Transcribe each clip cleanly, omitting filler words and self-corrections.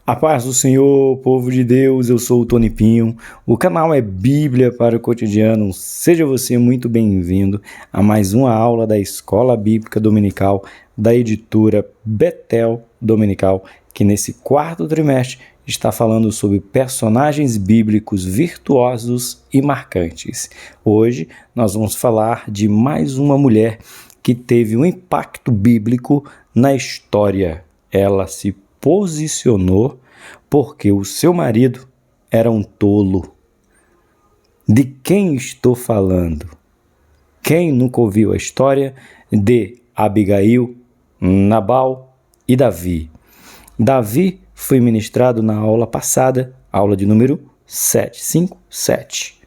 A paz do Senhor, povo de Deus, eu sou o Tony Pinho, o canal é Bíblia para o Cotidiano, seja você muito bem-vindo a mais uma aula da Escola Bíblica Dominical da editora Betel Dominical, que nesse quarto trimestre está falando sobre personagens bíblicos virtuosos e marcantes. Hoje nós vamos falar de mais uma mulher que teve um impacto bíblico na história. Ela se posicionou porque o seu marido era um tolo. De quem estou falando? Quem nunca ouviu a história de Abigail, Nabal e Davi? Davi foi ministrado na aula passada, aula de número 757.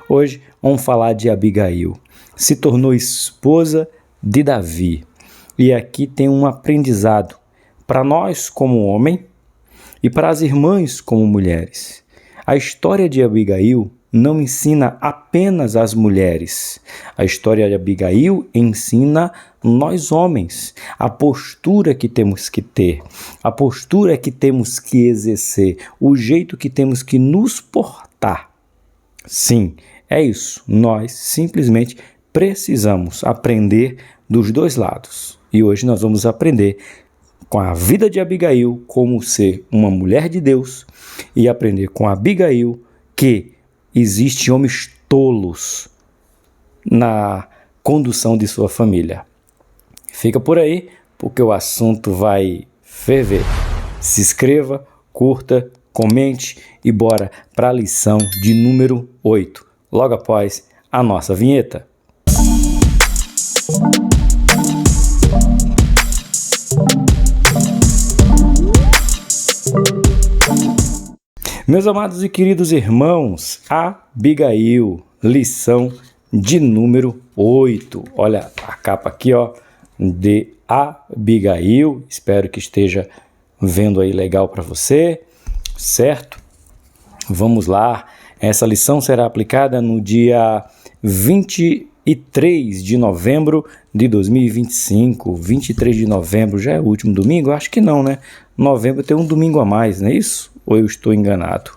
Hoje vamos falar de Abigail. Se tornou esposa de Davi. E aqui tem um aprendizado para nós como homem e para as irmãs como mulheres. A história de Abigail não ensina apenas as mulheres. A história de Abigail ensina nós homens a postura que temos que ter, a postura que temos que exercer, o jeito que temos que nos portar. Sim, é isso. Nós simplesmente precisamos aprender dos dois lados. E hoje nós vamos aprender com a vida de Abigail, como ser uma mulher de Deus, e aprender com Abigail que existem homens tolos na condução de sua família. Fica por aí, porque o assunto vai ferver. Se inscreva, curta, comente e bora para a lição de número 8, logo após a nossa vinheta. Meus amados e queridos irmãos, Abigail, lição de número 8. Olha a capa aqui, de Abigail. Espero que esteja vendo aí legal para você, certo? Vamos lá. Essa lição será aplicada no dia 23 de novembro de 2025. 23 de novembro já é o último domingo? Acho que não, né? Novembro tem um domingo a mais, não é isso? Ou eu estou enganado?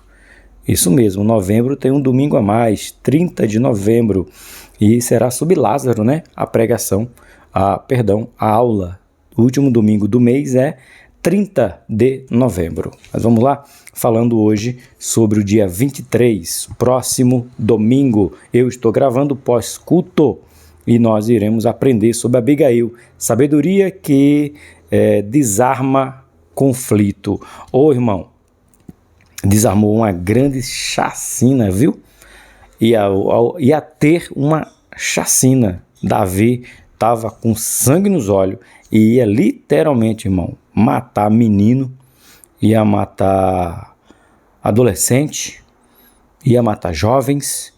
Isso mesmo, novembro tem um domingo a mais, 30 de novembro, e será sobre Lázaro, né? A pregação, a aula. O último domingo do mês é 30 de novembro. Mas vamos lá, falando hoje sobre o dia 23, próximo domingo. Eu estou gravando pós-culto e nós iremos aprender sobre Abigail, sabedoria que desarma conflito. Ô irmão, desarmou uma grande chacina, viu? Ia ter uma chacina. Davi estava com sangue nos olhos e ia literalmente, irmão, matar menino, ia matar adolescente, ia matar jovens,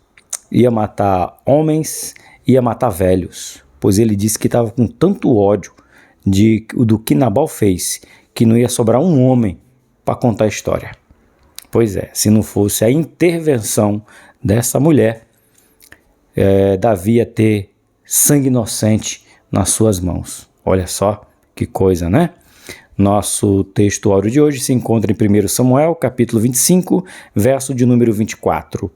ia matar homens, ia matar velhos, pois ele disse que estava com tanto ódio do que Nabal fez, que não ia sobrar um homem para contar a história. Pois é, se não fosse a intervenção dessa mulher, Davi ia ter sangue inocente nas suas mãos. Olha só que coisa, né? Nosso texto áureo de hoje se encontra em 1 Samuel, capítulo 25, verso de número 24.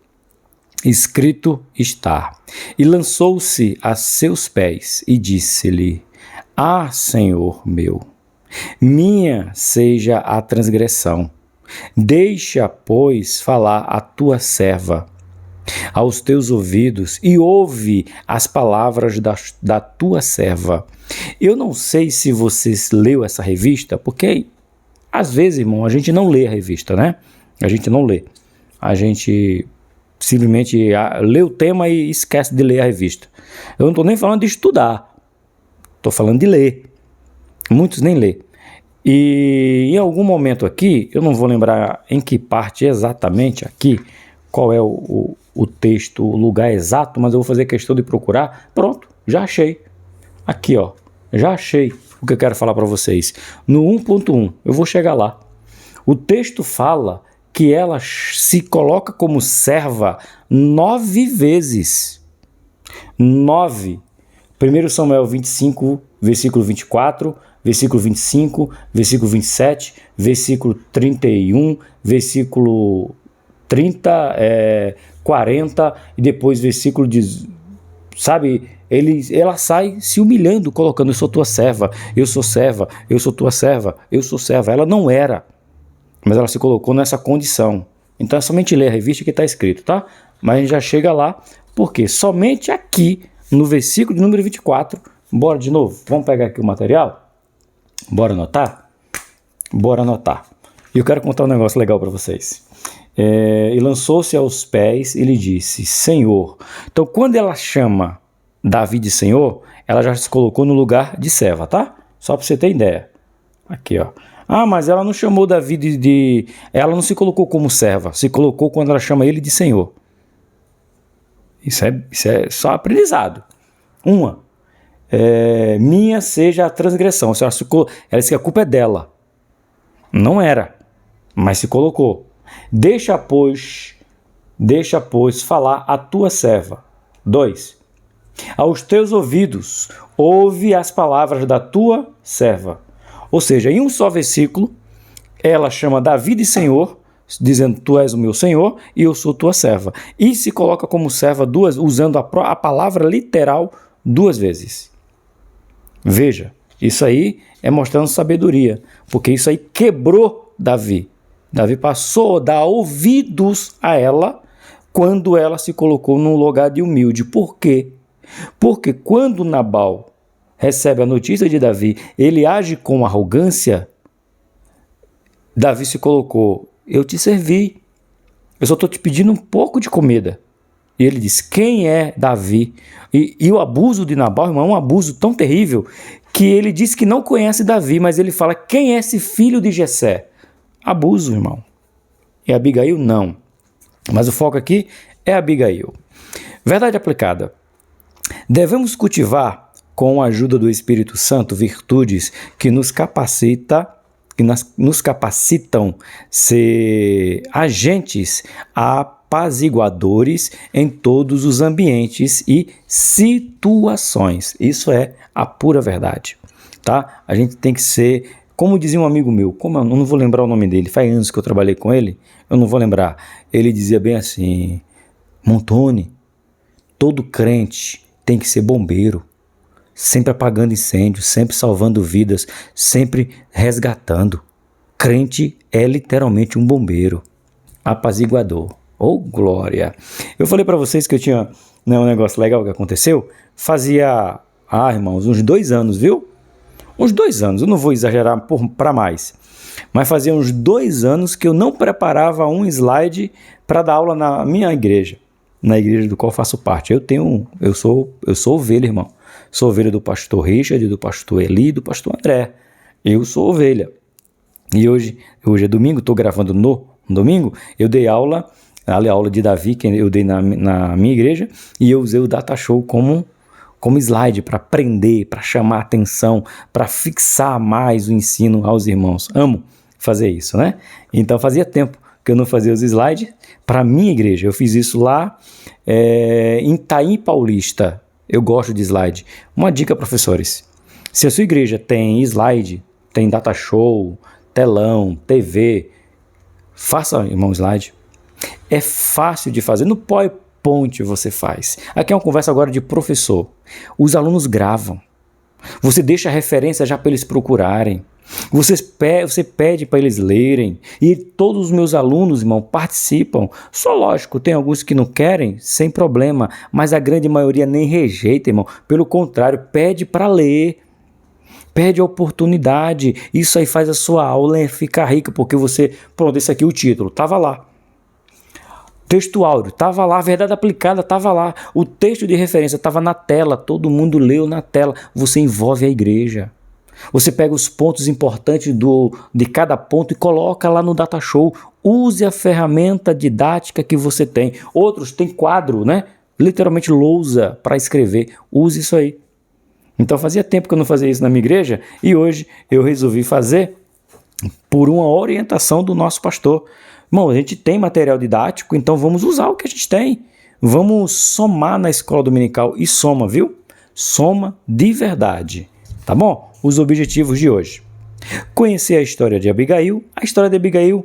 Escrito está: E lançou-se a seus pés e disse-lhe: Ah, Senhor meu, minha seja a transgressão. Deixa, pois, falar a tua serva aos teus ouvidos e ouve as palavras da tua serva. Eu não sei se você leu essa revista, porque às vezes, irmão, a gente não lê a revista, né? A gente não lê. A gente simplesmente lê o tema e esquece de ler a revista. Eu não estou nem falando de estudar, estou falando de ler. Muitos nem lê. E em algum momento aqui, eu não vou lembrar em que parte exatamente aqui, qual é o texto, o lugar exato, mas eu vou fazer questão de procurar. Pronto, já achei. Aqui, já achei o que eu quero falar para vocês. No 1.1, eu vou chegar lá. O texto fala que ela se coloca como serva 9 vezes. 9. 1 Samuel 25, versículo 24, versículo 25, versículo 27, versículo 31, versículo 30, 40 e depois versículo de, sabe, ela sai se humilhando, colocando: eu sou tua serva, eu sou serva, eu sou tua serva, eu sou serva. Ela não era, mas ela se colocou nessa condição. Então é somente ler a revista que está escrito, tá? Mas a gente já chega lá, porque somente aqui, no versículo de número 24, bora de novo, vamos pegar aqui o material? Bora anotar? Bora anotar. E eu quero contar um negócio legal para vocês. E lançou-se aos pés e lhe disse: Senhor. Então, quando ela chama Davi de Senhor, ela já se colocou no lugar de serva, tá? Só para você ter ideia. Aqui, ó. Ah, mas ela não chamou Davi de... Ela não se colocou como serva, se colocou quando ela chama ele de Senhor. Isso é só aprendizado. Minha seja a transgressão. Ela disse que a culpa é dela. Não era, mas se colocou. Deixa, pois, falar a tua serva. 2. Aos teus ouvidos, ouve as palavras da tua serva. Ou seja, em um só versículo, ela chama Davi de Senhor, dizendo: tu és o meu Senhor e eu sou tua serva. E se coloca como serva usando a palavra literal 2 vezes. Veja, isso aí é mostrando sabedoria, porque isso aí quebrou Davi. Davi passou a dar ouvidos a ela quando ela se colocou num lugar de humilde. Por quê? Porque quando Nabal recebe a notícia de Davi, ele age com arrogância. Davi se colocou: eu te servi, eu só estou te pedindo um pouco de comida. E ele diz: quem é Davi? E o abuso de Nabal, irmão, é um abuso tão terrível que ele diz que não conhece Davi, mas ele fala: quem é esse filho de Jessé? Abuso, irmão. E Abigail não. Mas o foco aqui é Abigail. Verdade aplicada. Devemos cultivar, com a ajuda do Espírito Santo, virtudes que nos capacitam ser agentes apaziguadores em todos os ambientes e situações. Isso é a pura verdade, tá? A gente tem que ser, como dizia um amigo meu, como eu não vou lembrar o nome dele, faz anos que eu trabalhei com ele, eu não vou lembrar. Ele dizia bem assim: Montoni, todo crente tem que ser bombeiro, sempre apagando incêndios, sempre salvando vidas, sempre resgatando. Crente é literalmente um bombeiro, apaziguador. Oh, glória! Eu falei para vocês que eu tinha um negócio legal que aconteceu. Fazia, irmãos, uns 2 anos, viu? Uns 2 anos, eu não vou exagerar para mais. Mas fazia uns 2 anos que eu não preparava um slide para dar aula na minha igreja, na igreja do qual faço parte. Eu sou ovelha, irmão. Sou ovelha do pastor Richard, do pastor Eli, do pastor André. Eu sou ovelha. E hoje é domingo, estou gravando no domingo, eu dei aula, a aula de Davi, que eu dei na minha igreja, e eu usei o Data Show como slide para aprender, para chamar a atenção, para fixar mais o ensino aos irmãos. Amo fazer isso, né? Então fazia tempo que eu não fazia os slides para a minha igreja. Eu fiz isso lá em Itaim Paulista. Eu gosto de slide. Uma dica, professores: se a sua igreja tem slide, tem Data Show, telão, TV, faça, irmão, slide. É fácil de fazer. No PowerPoint você faz. Aqui é uma conversa agora de professor. Os alunos gravam. Você deixa a referência já para eles procurarem. Você pede para eles lerem. E todos os meus alunos, irmão, participam. Só lógico, tem alguns que não querem, sem problema. Mas a grande maioria nem rejeita, irmão. Pelo contrário, pede para ler. Pede a oportunidade. Isso aí faz a sua aula ficar rica, porque você... Pronto, esse aqui é o título. Estava lá. Texto áudio, estava lá, a verdade aplicada estava lá, o texto de referência estava na tela, todo mundo leu na tela. Você envolve a igreja, você pega os pontos importantes de cada ponto e coloca lá no Data Show. Use a ferramenta didática que você tem. Outros têm quadro, né? Literalmente lousa para escrever. Use isso aí. Então fazia tempo que eu não fazia isso na minha igreja e hoje eu resolvi fazer por uma orientação do nosso pastor. Irmão, a gente tem material didático, então vamos usar o que a gente tem. Vamos somar na escola dominical e soma, viu? Soma de verdade, tá bom? os objetivos de hoje. Conhecer a história de Abigail. A história de Abigail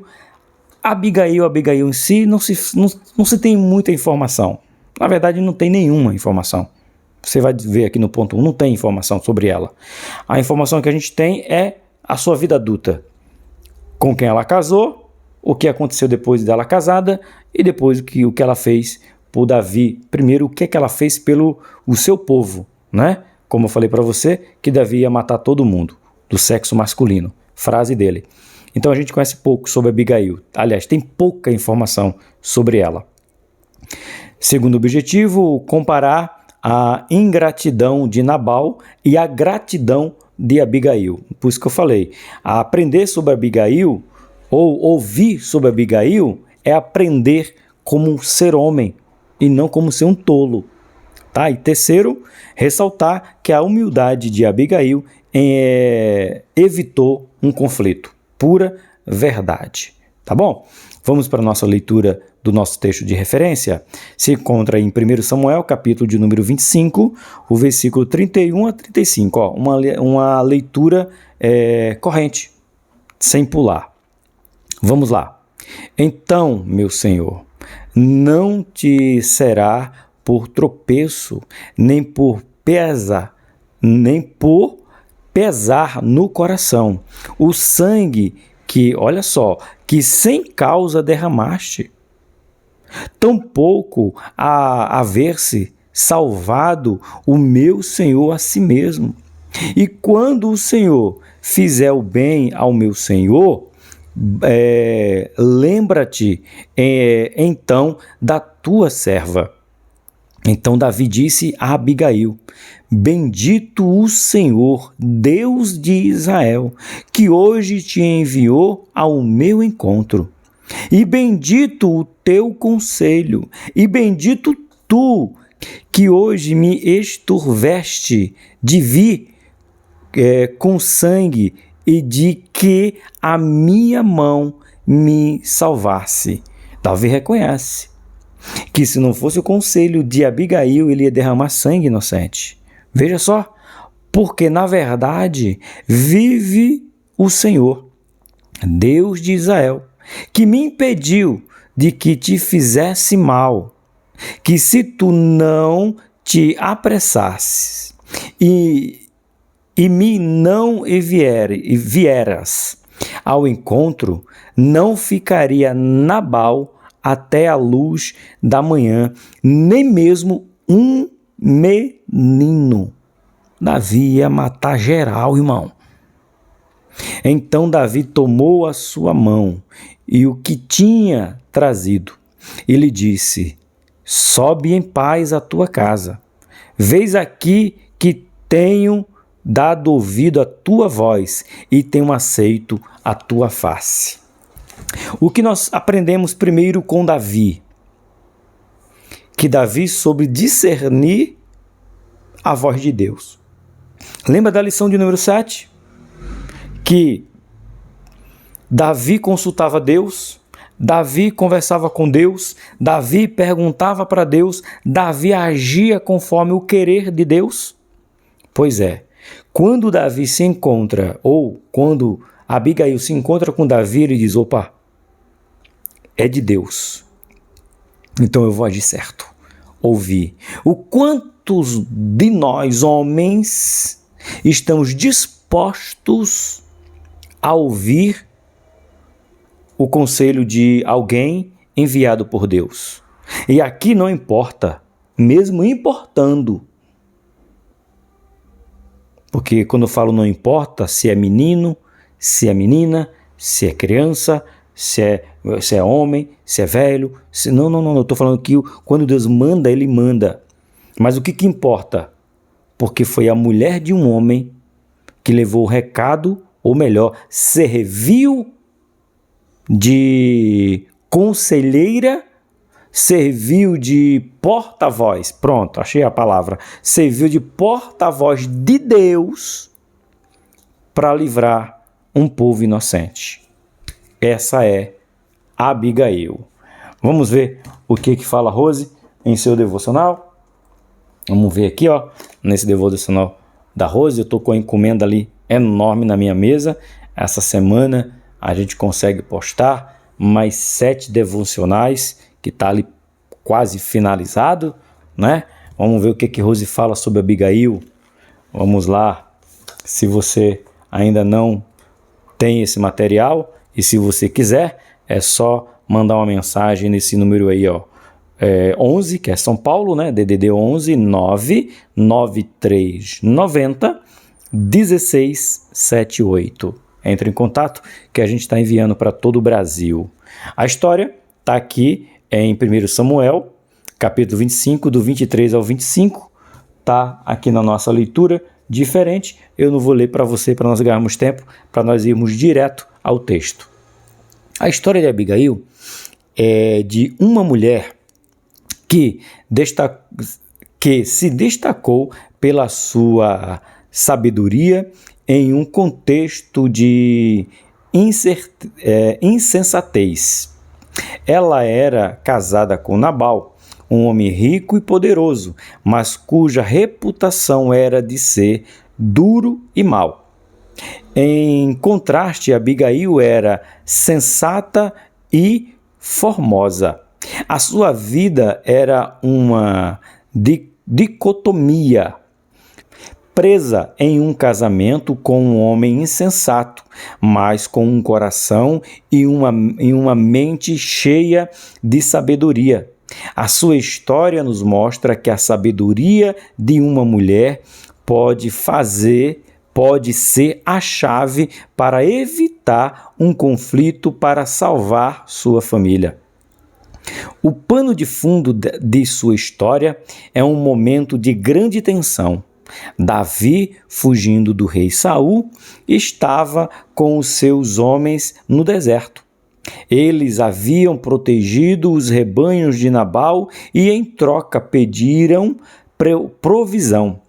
em si, não se tem muita informação. Na verdade, não tem nenhuma informação. Você vai ver aqui no ponto 1, não tem informação sobre ela. A informação que a gente tem é a sua vida adulta. Com quem ela casou, o que aconteceu depois dela casada e depois o que ela fez por Davi. Primeiro, o que ela fez pelo o seu povo, né? Como eu falei para você, que Davi ia matar todo mundo do sexo masculino. Frase dele. Então a gente conhece pouco sobre Abigail. Aliás, tem pouca informação sobre ela. Segundo objetivo, comparar a ingratidão de Nabal e a gratidão de Abigail. Por isso que eu falei, aprender sobre Abigail ou ouvir sobre Abigail é aprender como ser homem e não como ser um tolo. Tá? E terceiro, ressaltar que a humildade de Abigail evitou um conflito. Pura verdade. Tá bom? Vamos para a nossa leitura do nosso texto de referência. Se encontra em 1 Samuel, capítulo de número 25, o versículo 31 a 35. Ó, uma leitura corrente, sem pular. Vamos lá. Então, meu Senhor, não te será por tropeço, nem por pesar no coração o sangue que, olha só, que sem causa derramaste, tampouco a haver-se salvado o meu Senhor a si mesmo. E quando o Senhor fizer o bem ao meu Senhor, lembra-te então da tua serva. Então Davi disse a Abigail: bendito o Senhor, Deus de Israel, que hoje te enviou ao meu encontro. E bendito o teu conselho, e bendito tu, que hoje me esturveste de vir com sangue e de que a minha mão me salvasse. Davi reconhece que se não fosse o conselho de Abigail, ele ia derramar sangue inocente. Veja só, porque na verdade vive o Senhor, Deus de Israel, que me impediu de que te fizesse mal, que se tu não te apressasses e me não vieras ao encontro, não ficaria Nabal até a luz da manhã, nem mesmo um menino. Davi ia matar geral, irmão. Então Davi tomou a sua mão e o que tinha trazido. Ele disse: sobe em paz à tua casa. Vês aqui que tenho dado ouvido à tua voz e tenho aceito a tua face. O que nós aprendemos primeiro com Davi? Que Davi soube discernir a voz de Deus. Lembra da lição de número 7? Que Davi consultava Deus, Davi conversava com Deus, Davi perguntava para Deus, Davi agia conforme o querer de Deus? Pois é, quando Davi se encontra, ou quando Abigail se encontra com Davi, ele diz: opa, é de Deus, então eu vou agir certo. Ouvir. O quantos de nós, homens, estamos dispostos a ouvir o conselho de alguém enviado por Deus? E aqui não importa, mesmo importando, porque quando eu falo não importa se é menino, se é menina, se é criança, se é homem, se é velho, não, eu estou falando que quando Deus manda, Ele manda. Mas o que importa? Porque foi a mulher de um homem que levou o recado, ou melhor, serviu de conselheira, serviu de porta-voz, pronto, achei a palavra, serviu de porta-voz de Deus para livrar um povo inocente. Essa é Abigail. Vamos ver o que fala Rose em seu devocional? Vamos ver aqui, ó, nesse devocional da Rose. Eu estou com a encomenda ali enorme na minha mesa. Essa semana a gente consegue postar mais 7 devocionais, que está ali quase finalizado, né? Vamos ver o que Rose fala sobre Abigail. Vamos lá. Se você ainda não tem esse material e se você quiser, é só mandar uma mensagem nesse número aí, ó. 11, que é São Paulo, né? DDD 11 99390 1678. Entre em contato que a gente está enviando para todo o Brasil. A história está aqui em 1 Samuel, capítulo 25, do 23 ao 25. Está aqui na nossa leitura diferente. Eu não vou ler para você, para nós ganharmos tempo, para nós irmos direto ao texto. A história de Abigail é de uma mulher que se destacou pela sua sabedoria em um contexto de insensatez. Ela era casada com Nabal, um homem rico e poderoso, mas cuja reputação era de ser duro e mau. Em contraste, Abigail era sensata e formosa. A sua vida era uma dicotomia, presa em um casamento com um homem insensato, mas com um coração e uma mente cheia de sabedoria. A sua história nos mostra que a sabedoria de uma mulher pode ser a chave para evitar um conflito, para salvar sua família. O pano de fundo de sua história é um momento de grande tensão. Davi, fugindo do rei Saul, estava com os seus homens no deserto. Eles haviam protegido os rebanhos de Nabal e, em troca, pediram provisão.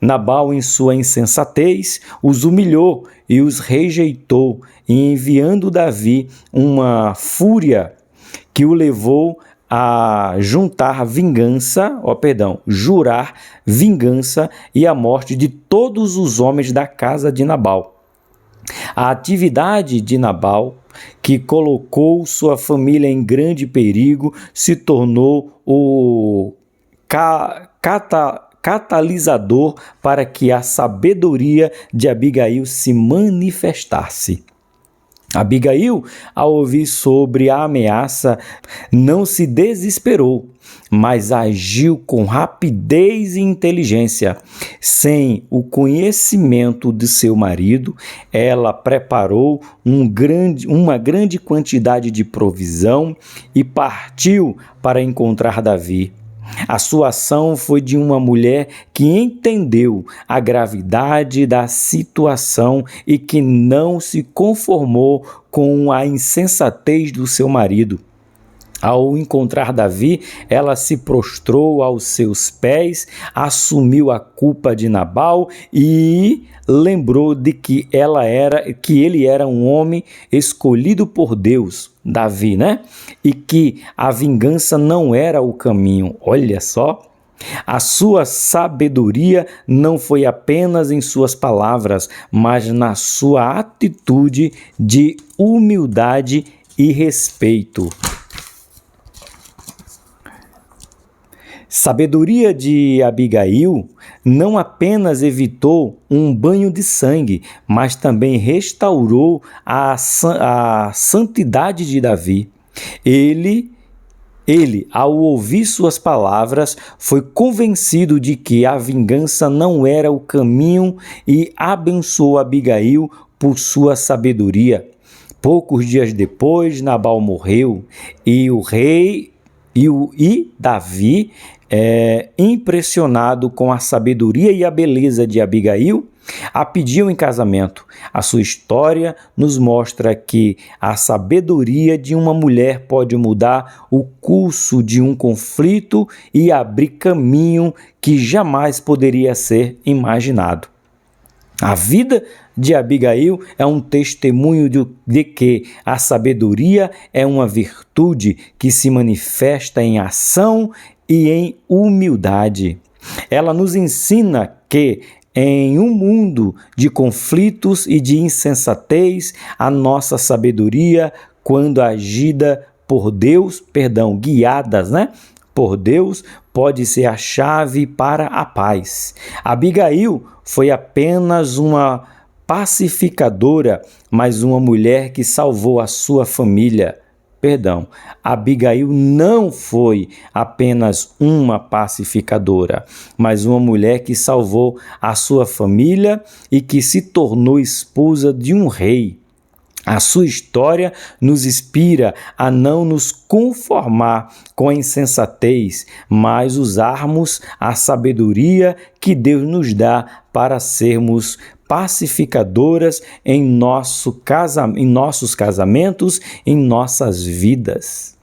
Nabal, em sua insensatez, os humilhou e os rejeitou, enviando Davi uma fúria que o levou a jurar vingança e a morte de todos os homens da casa de Nabal. A atividade de Nabal, que colocou sua família em grande perigo, se tornou o catalisador para que a sabedoria de Abigail se manifestasse. Abigail, ao ouvir sobre a ameaça, não se desesperou, mas agiu com rapidez e inteligência. Sem o conhecimento de seu marido, ela preparou uma grande quantidade de provisão e partiu para encontrar Davi. A sua ação foi de uma mulher que entendeu a gravidade da situação e que não se conformou com a insensatez do seu marido. Ao encontrar Davi, ela se prostrou aos seus pés, assumiu a culpa de Nabal e lembrou de que ele era um homem escolhido por Deus, Davi, né? E que a vingança não era o caminho. Olha só. A sua sabedoria não foi apenas em suas palavras, mas na sua atitude de humildade e respeito. Sabedoria de Abigail não apenas evitou um banho de sangue, mas também restaurou a santidade de Davi. Ele, ao ouvir suas palavras, foi convencido de que a vingança não era o caminho e abençoou Abigail por sua sabedoria. Poucos dias depois, Nabal morreu e Davi, impressionado com a sabedoria e a beleza de Abigail, a pediu em casamento. A sua história nos mostra que a sabedoria de uma mulher pode mudar o curso de um conflito e abrir caminho que jamais poderia ser imaginado. A vida de Abigail é um testemunho de que a sabedoria é uma virtude que se manifesta em ação e em humildade. Ela nos ensina que em um mundo de conflitos e de insensatez, a nossa sabedoria, quando agida por Deus, guiadas, por Deus, pode ser a chave para a paz. Abigail foi apenas uma pacificadora, mas uma mulher que salvou a sua família. Abigail não foi apenas uma pacificadora, mas uma mulher que salvou a sua família e que se tornou esposa de um rei. A sua história nos inspira a não nos conformar com a insensatez, mas usarmos a sabedoria que Deus nos dá para sermos pacificadoras em nossos casamentos, em nossas vidas.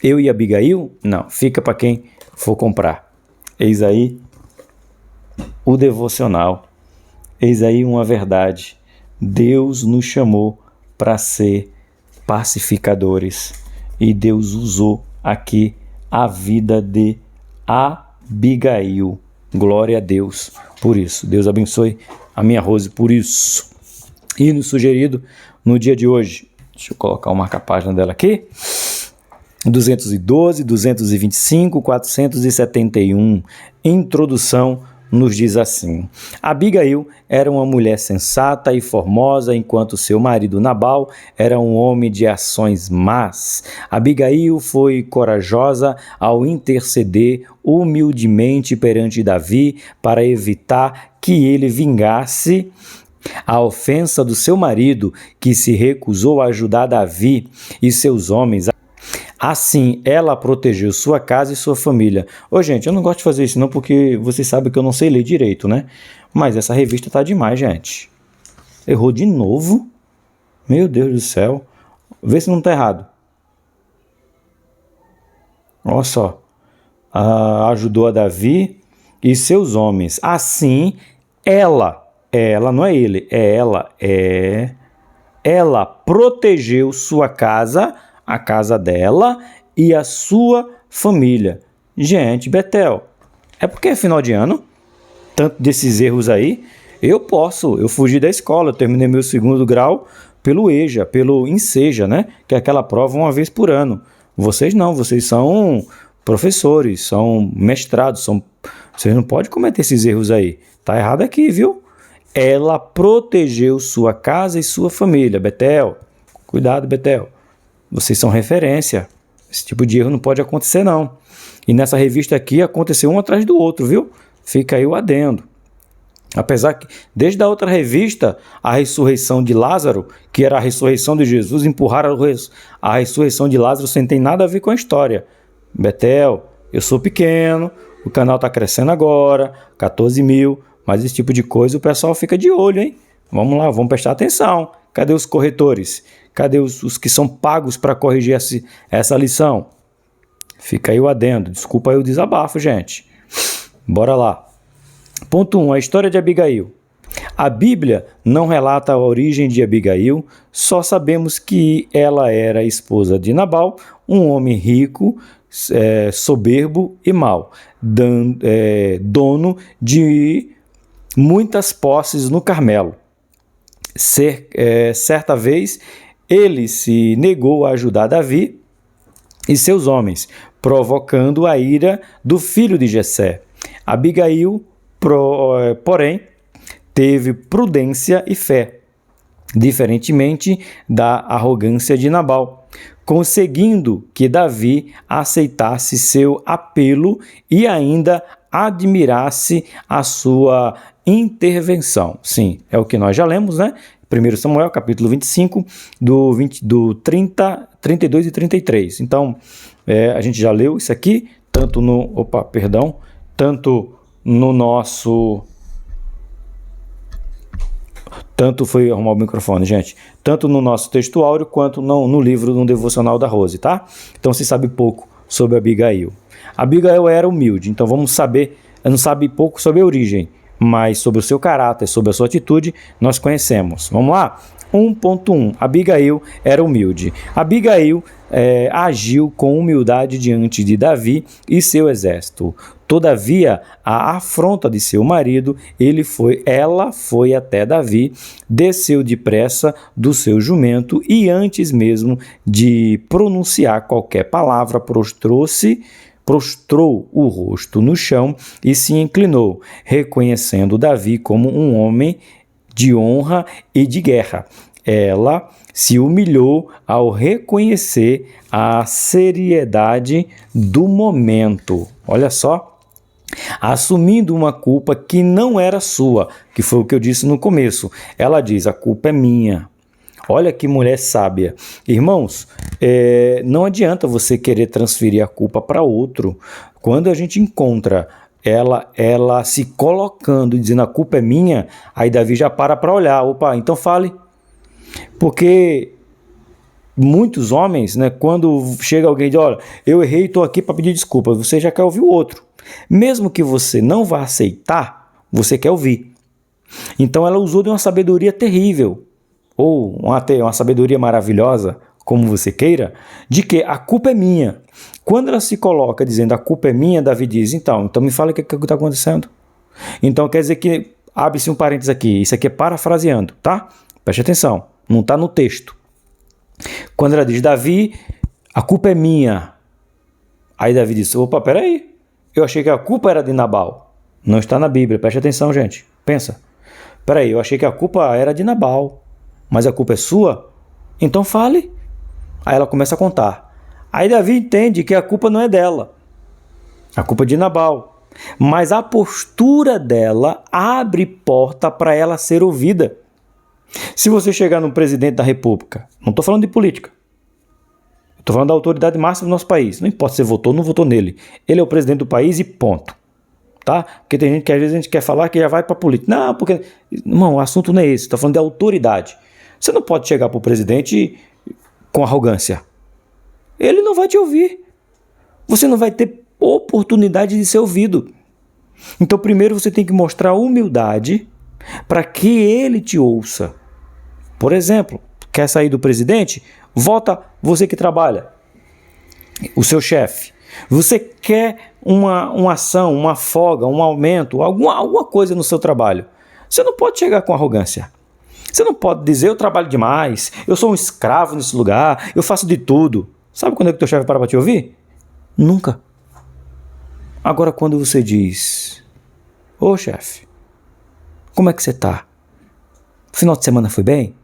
Eu e Abigail? Não, fica para quem for comprar. Eis aí o devocional. Eis aí uma verdade. Deus nos chamou para ser pacificadores e Deus usou aqui a vida de Abigail. Glória a Deus por isso. Deus abençoe a minha Rose por isso. E no sugerido, no dia de hoje, deixa eu colocar o marca-página dela aqui, 212, 225, 471, introdução, nos diz assim: Abigail era uma mulher sensata e formosa, enquanto seu marido Nabal era um homem de ações más. Abigail foi corajosa ao interceder humildemente perante Davi para evitar que ele vingasse a ofensa do seu marido, que se recusou a ajudar Davi e seus homens. Assim, ela protegeu sua casa e sua família. Gente, eu não gosto de fazer isso não, porque vocês sabem que eu não sei ler direito, né? Mas essa revista tá demais, gente. Errou de novo? Meu Deus do céu. Vê se não tá errado. Olha só. Ajudou a Davi e seus homens. Assim, ela não é ele, ela protegeu sua casa, a casa dela e a sua família. Gente, Betel, é porque é final de ano, tanto desses erros aí, eu fugi da escola, eu terminei meu segundo grau pelo EJA, pelo INSEJA, né? Que é aquela prova uma vez por ano. Vocês não, vocês são professores, são mestrados, vocês não podem cometer esses erros aí. Tá errado aqui, viu? Ela protegeu sua casa e sua família. Betel, cuidado, Betel. Vocês são referência. Esse tipo de erro não pode acontecer, não. E nessa revista aqui aconteceu um atrás do outro, viu? Fica aí o adendo. Apesar que, desde a outra revista, a ressurreição de Lázaro, que era a ressurreição de Jesus, empurraram a ressurreição de Lázaro sem ter nada a ver com a história. Betel, eu sou pequeno, o canal está crescendo agora, 14 mil, mas esse tipo de coisa o pessoal fica de olho, hein? Vamos lá, vamos prestar atenção. Cadê os corretores? Cadê os que são pagos para corrigir essa lição? Fica aí o adendo. Desculpa aí o desabafo, gente. Bora lá. Ponto 1. A história de Abigail. A Bíblia não relata a origem de Abigail, só sabemos que ela era esposa de Nabal, um homem rico, soberbo e mau, dono de muitas posses no Carmelo. Certa vez, ele se negou a ajudar Davi e seus homens, provocando a ira do filho de Jessé. Abigail, porém, teve prudência e fé, diferentemente da arrogância de Nabal, conseguindo que Davi aceitasse seu apelo e ainda admirasse a sua intervenção. Sim, é o que nós já lemos, né? 1 Samuel, capítulo 25, do 32 e 33. Então, a gente já leu isso aqui, tanto no nosso... foi arrumar o microfone, gente. Tanto no nosso texto áureo, quanto no livro, no devocional da Rose, tá? Então, se sabe pouco sobre Abigail. Abigail era humilde, então vamos saber... não sabe pouco sobre a origem, mas sobre o seu caráter, sobre a sua atitude, nós conhecemos. Vamos lá? 1.1. Abigail era humilde. Abigail agiu com humildade diante de Davi e seu exército. Todavia, à afronta de seu marido, ela foi até Davi, desceu depressa do seu jumento e, antes mesmo de pronunciar qualquer palavra, prostrou o rosto no chão e se inclinou, reconhecendo Davi como um homem de honra e de guerra. Ela se humilhou ao reconhecer a seriedade do momento. Olha só, assumindo uma culpa que não era sua, que foi o que eu disse no começo. Ela diz: a culpa é minha. Olha que mulher sábia. Irmãos, não adianta você querer transferir a culpa para outro. Quando a gente encontra ela se colocando e dizendo a culpa é minha, aí Davi já para olhar. Opa, então fale. Porque muitos homens, né, quando chega alguém e diz: olha, eu errei e estou aqui para pedir desculpa, você já quer ouvir o outro. Mesmo que você não vá aceitar, você quer ouvir. Então ela usou de uma sabedoria terrível, ou uma sabedoria maravilhosa, como você queira, de que a culpa é minha. Quando ela se coloca dizendo a culpa é minha, Davi diz: então me fala o que está acontecendo. Então quer dizer que, abre-se um parênteses aqui, isso aqui é parafraseando, tá? Preste atenção, não está no texto. Quando ela diz: Davi, a culpa é minha. Aí Davi diz: opa, peraí, eu achei que a culpa era de Nabal. Não está na Bíblia, preste atenção, gente, pensa. Peraí, eu achei que a culpa era de Nabal, mas a culpa é sua? Então fale. Aí ela começa a contar. Aí Davi entende que a culpa não é dela, a culpa é de Nabal. Mas a postura dela abre porta para ela ser ouvida. Se você chegar no presidente da república, não estou falando de política, estou falando da autoridade máxima do nosso país, não importa se você votou ou não votou nele, ele é o presidente do país e ponto. Tá? Porque tem gente que às vezes a gente quer falar que já vai para política. Não, porque não, o assunto não é esse, estou falando de autoridade. Você não pode chegar para o presidente com arrogância. Ele não vai te ouvir. Você não vai ter oportunidade de ser ouvido. Então primeiro você tem que mostrar humildade para que ele te ouça. Por exemplo, quer sair do presidente? Vota você que trabalha, o seu chefe. Você quer uma ação, uma folga, um aumento, alguma coisa no seu trabalho. Você não pode chegar com arrogância. Você não pode dizer: eu trabalho demais, eu sou um escravo nesse lugar, eu faço de tudo. Sabe quando é que o teu chefe para te ouvir? Nunca. Agora quando você diz: ô chefe, como é que você está? O final de semana foi bem?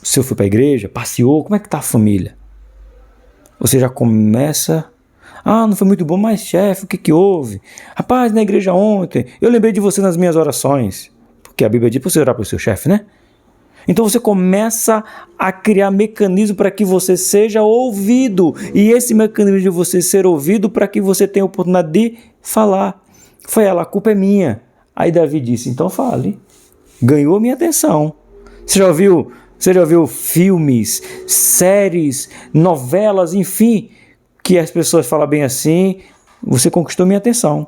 O senhor foi para a igreja? Passeou? Como é que está a família? Você já começa: não foi muito bom, mas chefe, o que houve? Rapaz, na igreja ontem, eu lembrei de você nas minhas orações. Porque a Bíblia diz para você orar para o seu chefe, né? Então você começa a criar mecanismo para que você seja ouvido. E esse mecanismo de você ser ouvido para que você tenha a oportunidade de falar. Foi ela, a culpa é minha. Aí Davi disse: então fale. Ganhou minha atenção. Você já ouviu filmes, séries, novelas, enfim, que as pessoas falam bem assim? Você conquistou minha atenção.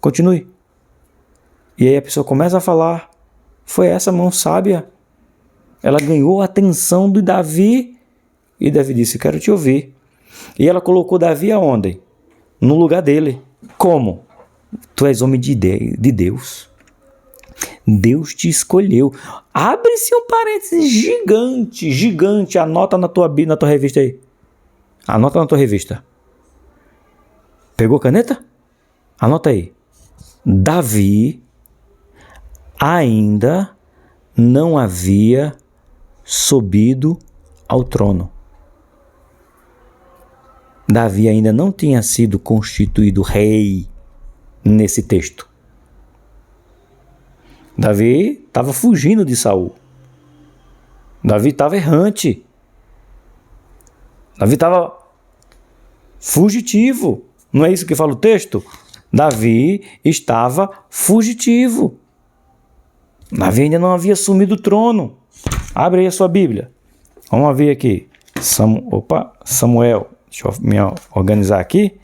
Continue. E aí a pessoa começa a falar. Foi essa mão sábia. Ela ganhou a atenção de Davi. E Davi disse: quero te ouvir. E ela colocou Davi aonde? No lugar dele. Como? Tu és homem de Deus. Deus te escolheu. Abre-se um parênteses gigante. Anota na tua revista aí. Anota na tua revista. Pegou caneta? Anota aí. Davi ainda não havia subido ao trono. Davi ainda não tinha sido constituído rei nesse texto. Davi estava fugindo de Saul. Davi estava errante. Davi estava fugitivo. Não é isso que fala o texto? Davi estava fugitivo. Davi ainda não havia assumido o trono. Abre aí a sua Bíblia. Vamos ver aqui. Samuel. Deixa eu me organizar aqui.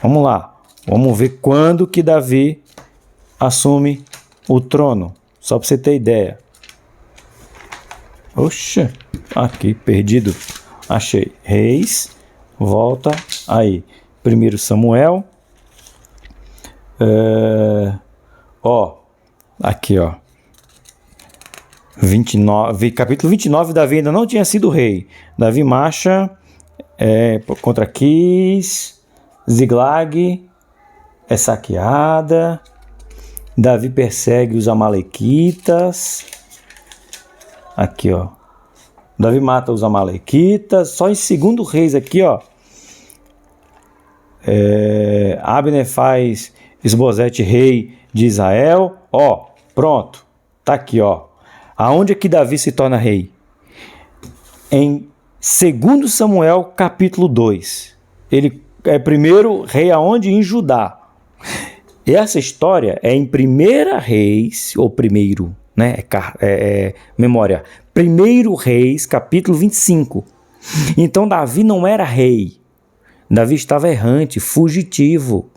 Vamos lá. Vamos ver quando que Davi assume o trono. Só para você ter ideia. Oxa, aqui, perdido. Achei. Reis, volta aí. 1 Samuel. Aqui, 29, capítulo 29, Davi ainda não tinha sido rei. Davi marcha contra Quis, Ziglag é saqueada. Davi persegue os amalequitas. Aqui, Davi mata os amalequitas. Só em 2 Reis aqui, Abner faz Esbozete rei de Israel. Pronto. Tá aqui, Aonde é que Davi se torna rei? Em 2 Samuel, capítulo 2. Ele é primeiro rei aonde? Em Judá. Essa história é em 1 Reis, ou primeiro, né? Memória. 1 Reis, capítulo 25. Então, Davi não era rei. Davi estava errante, fugitivo.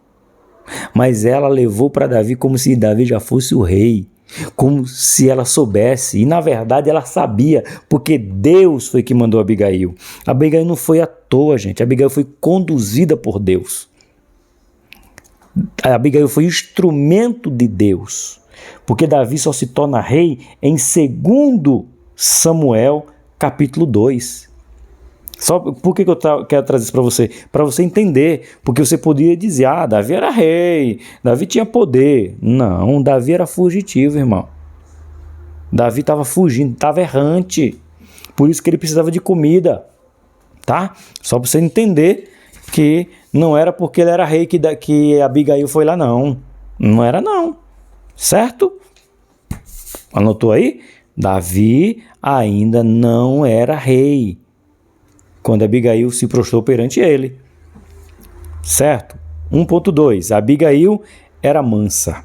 Mas ela levou para Davi como se Davi já fosse o rei. Como se ela soubesse. E, na verdade, ela sabia, porque Deus foi que mandou Abigail. Abigail não foi à toa, gente. Abigail foi conduzida por Deus. Abigail foi instrumento de Deus, porque Davi só se torna rei em 2 Samuel, capítulo 2. Só por que eu quero trazer isso para você? Para você entender, porque você podia dizer, Davi era rei, Davi tinha poder. Não, Davi era fugitivo, irmão. Davi estava fugindo, estava errante, por isso que ele precisava de comida, tá? Só para você entender que não era porque ele era rei que Abigail foi lá, não. Não era, não. Certo? Anotou aí? Davi ainda não era rei quando Abigail se prostrou perante ele. Certo? 1.2. Abigail era mansa.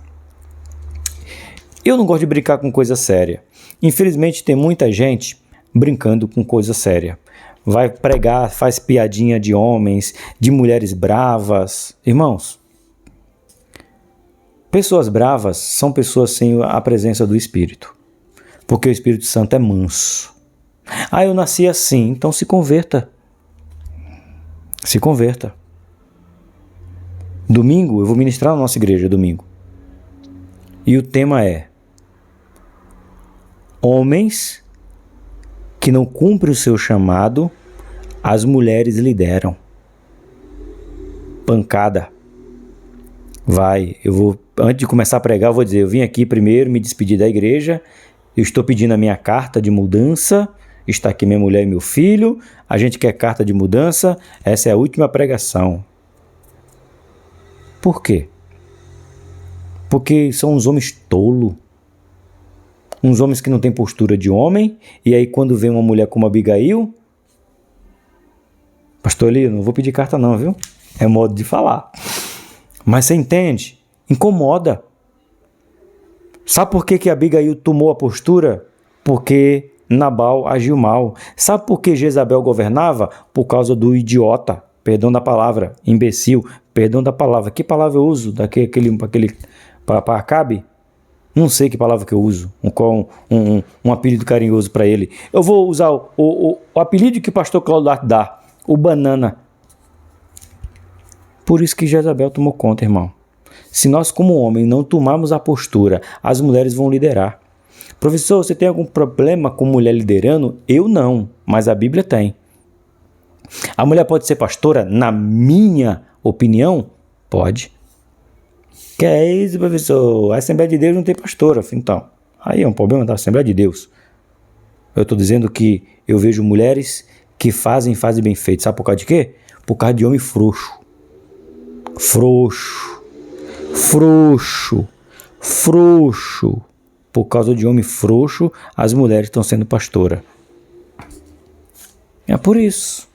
Eu não gosto de brincar com coisa séria. Infelizmente, tem muita gente brincando com coisa séria. Vai pregar, faz piadinha de homens, de mulheres bravas. Irmãos, pessoas bravas são pessoas sem a presença do Espírito. Porque o Espírito Santo é manso. Eu nasci assim, então se converta. Se converta. Domingo, eu vou ministrar na nossa igreja, domingo. E o tema é: homens que não cumprem o seu chamado, as mulheres lideram. Pancada. Antes de começar a pregar, eu vou dizer, eu vim aqui primeiro me despedir da igreja, eu estou pedindo a minha carta de mudança, está aqui minha mulher e meu filho, a gente quer carta de mudança, essa é a última pregação. Por quê? Porque são uns homens tolos, uns homens que não têm postura de homem, e aí quando vem uma mulher como Abigail, pastor Eli, não vou pedir carta não, viu? É modo de falar. Mas você entende? Incomoda. Sabe por que Abigail tomou a postura? Porque Nabal agiu mal. Sabe por que Jezabel governava? Por causa do idiota. Perdão da palavra. Imbecil. Perdão da palavra. Que palavra eu uso? Para Acabe? Não sei que palavra que eu uso. Um apelido carinhoso para ele. Eu vou usar o apelido que o pastor Claudio dá. O banana. Por isso que Jezabel tomou conta, irmão. Se nós, como homem, não tomarmos a postura, as mulheres vão liderar. Professor, você tem algum problema com mulher liderando? Eu não, mas a Bíblia tem. A mulher pode ser pastora? Na minha opinião, pode. Que é isso, professor? A Assembleia de Deus não tem pastora. Então, aí é um problema da Assembleia de Deus. Eu estou dizendo que eu vejo mulheres que fazem bem feito. Sabe por causa de quê? Por causa de homem frouxo. Frouxo. Por causa de homem frouxo, as mulheres estão sendo pastora. É por isso.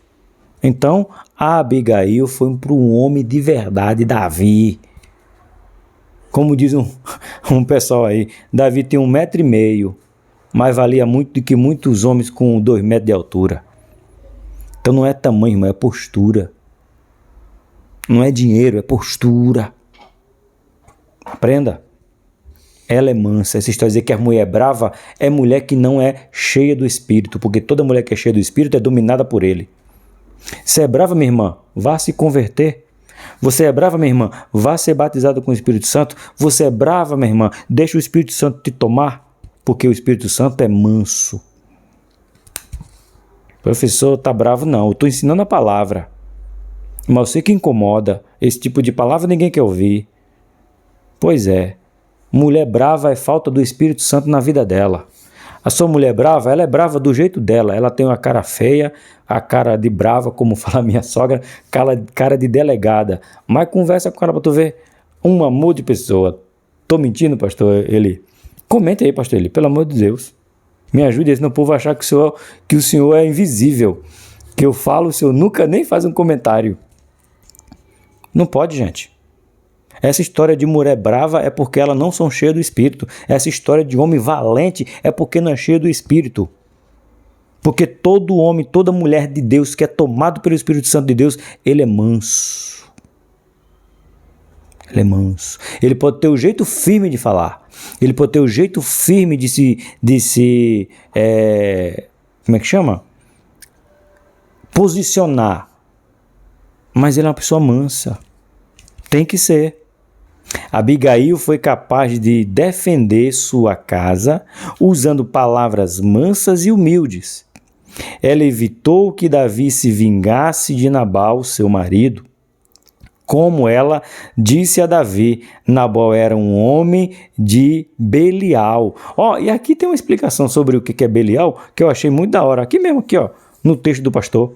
Então, a Abigail foi para um homem de verdade, Davi. Como diz um pessoal aí, Davi tem 1,5 m, mas valia muito do que muitos homens com 2 metros de altura. Então não é tamanho, irmão, é postura. Não é dinheiro, é postura. Aprenda. ela é mansa. Essa história de dizer que a mulher é brava é mulher que não é cheia do Espírito, porque toda mulher que é cheia do Espírito é dominada por ele. Você é brava, minha irmã? Vá se converter. Você é brava, minha irmã? Vá ser batizada com o Espírito Santo. Você é brava, minha irmã? Deixa o Espírito Santo te tomar, porque o Espírito Santo é manso. Professor, tá bravo? Não, eu estou ensinando a palavra. Mas eu sei que incomoda. Esse tipo de palavra ninguém quer ouvir. Pois é. Mulher brava é falta do Espírito Santo na vida dela. A sua mulher brava, ela é brava do jeito dela. Ela tem uma cara feia, a cara de brava, como fala minha sogra, cara de delegada. Mas conversa com ela para tu ver. Um amor de pessoa. Tô mentindo, pastor Eli? Comenta aí, pastor Eli, pelo amor de Deus. Me ajude, senão o povo achar que o senhor é invisível. Que eu falo, o senhor nunca nem faz um comentário. Não pode, gente. Essa história de mulher brava é porque elas não são cheias do Espírito. Essa história de homem valente é porque não é cheio do Espírito. Porque todo homem, toda mulher de Deus que é tomado pelo Espírito Santo de Deus, ele é manso. Ele é manso. Ele pode ter o jeito firme de falar. Ele pode ter o jeito firme de se como é que chama? Posicionar. Mas ele é uma pessoa mansa. Tem que ser. Abigail foi capaz de defender sua casa usando palavras mansas e humildes. Ela evitou que Davi se vingasse de Nabal, seu marido. Como ela disse a Davi, Nabal era um homem de Belial. E aqui tem uma explicação sobre o que é Belial, que eu achei muito da hora. Aqui mesmo, aqui, no texto do pastor.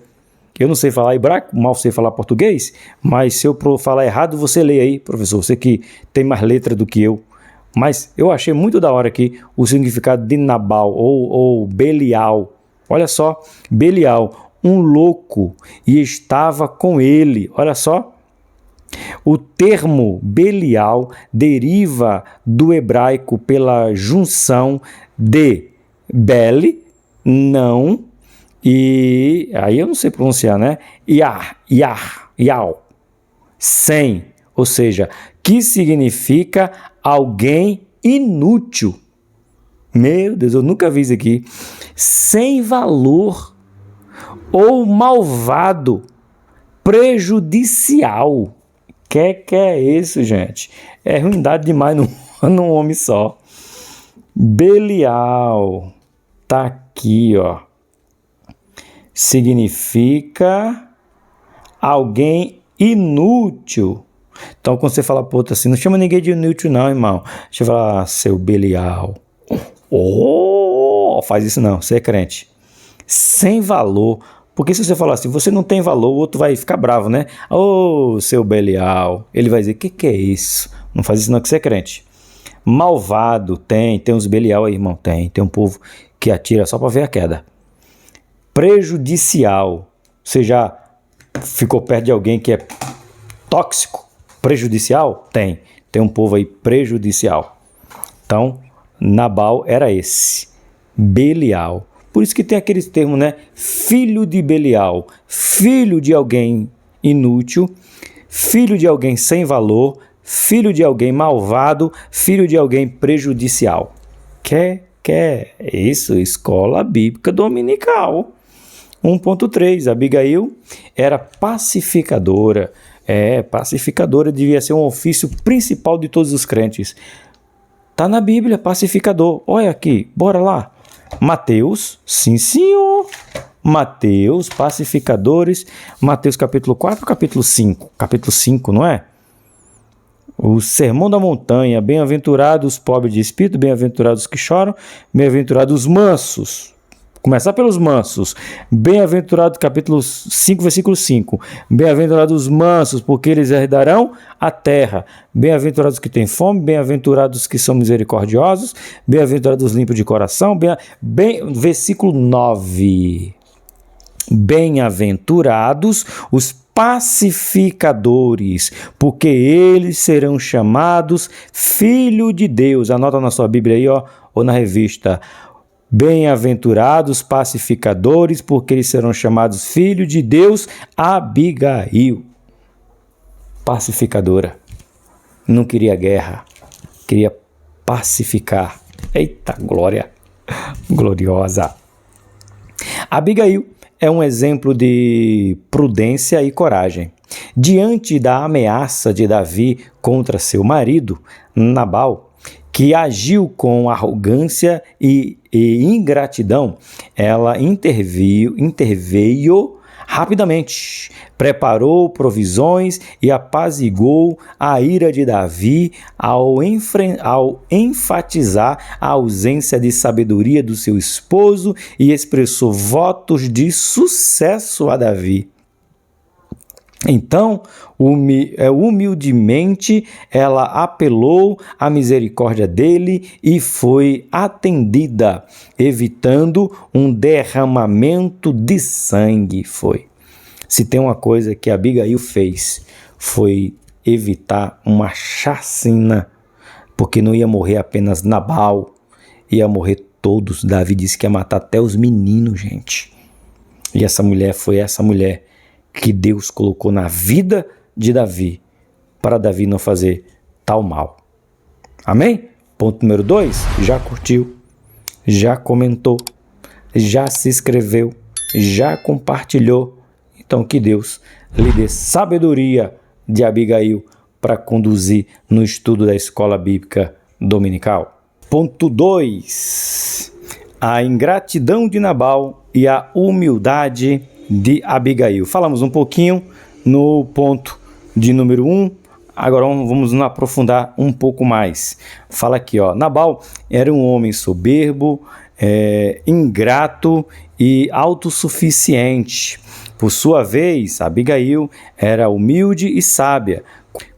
Eu não sei falar hebraico, mal sei falar português, mas se eu falar errado, você lê aí, professor. Você que tem mais letra do que eu. Mas eu achei muito da hora aqui o significado de Nabal ou Belial. Olha só, Belial, um louco, e estava com ele. Olha só. O termo Belial deriva do hebraico pela junção de Bel, não, e aí eu não sei pronunciar, né? Yal, sem, ou seja, que significa alguém inútil. Meu Deus, eu nunca vi isso aqui. Sem valor ou malvado, prejudicial. Que é isso, gente? É ruindade demais num homem só. Belial, tá aqui, significa alguém inútil. Então, quando você fala pro outro assim, não chama ninguém de inútil não, irmão. Deixa eu falar, seu Belial. Faz isso não, você é crente. Sem valor. Porque se você falar assim, você não tem valor, o outro vai ficar bravo, né? Seu Belial. Ele vai dizer, que é isso? Não faz isso não, que você é crente. Malvado, tem uns Belial aí, irmão. Tem um povo que atira só para ver a queda. Prejudicial. Você já ficou perto de alguém que é tóxico? Prejudicial? Tem um povo aí prejudicial. Então, Nabal era esse. Belial. Por isso que tem aqueles termos, né? Filho de Belial, filho de alguém inútil, filho de alguém sem valor, filho de alguém malvado, filho de alguém prejudicial. Isso, escola bíblica dominical. 1.3, Abigail era pacificadora. Pacificadora devia ser um ofício principal de todos os crentes. Tá na Bíblia, pacificador. Olha aqui, bora lá. Mateus, sim senhor, Mateus, pacificadores, Mateus capítulo 4, capítulo 5, não é? O Sermão da Montanha, bem-aventurados os pobres de espírito, bem-aventurados os que choram, bem-aventurados os mansos. Começar pelos mansos. Bem-aventurados, capítulo 5, versículo 5. Bem-aventurados os mansos, porque eles herdarão a terra. Bem-aventurados os que têm fome, bem-aventurados os que são misericordiosos, bem-aventurados os limpos de coração. Versículo 9. Bem-aventurados os pacificadores, porque eles serão chamados filho de Deus. Anota na sua Bíblia aí, ou na revista. Bem-aventurados pacificadores, porque eles serão chamados filho de Deus. Abigail, pacificadora, não queria guerra, queria pacificar. Eita, glória! Gloriosa! Abigail é um exemplo de prudência e coragem. Diante da ameaça de Davi contra seu marido, Nabal, que agiu com arrogância e ingratidão, ela interveio rapidamente, preparou provisões e apaziguou a ira de Davi ao enfatizar a ausência de sabedoria do seu esposo e expressou votos de sucesso a Davi. Então, humildemente, ela apelou à misericórdia dele e foi atendida, evitando um derramamento de sangue. Se tem uma coisa que Abigail fez, foi evitar uma chacina, porque não ia morrer apenas Nabal, ia morrer todos. Davi disse que ia matar até os meninos, gente. E essa mulher foi essa mulher que Deus colocou na vida de Davi, para Davi não fazer tal mal. Amém? Ponto número 2, já curtiu, já comentou, já se inscreveu, já compartilhou. Então que Deus lhe dê sabedoria de Abigail para conduzir no estudo da escola bíblica dominical. Ponto 2, a ingratidão de Nabal e a humildade de Abigail. Falamos um pouquinho no ponto de número 1, agora vamos nos aprofundar um pouco mais. Fala aqui, Nabal era um homem soberbo, ingrato e autossuficiente. Por sua vez, Abigail era humilde e sábia.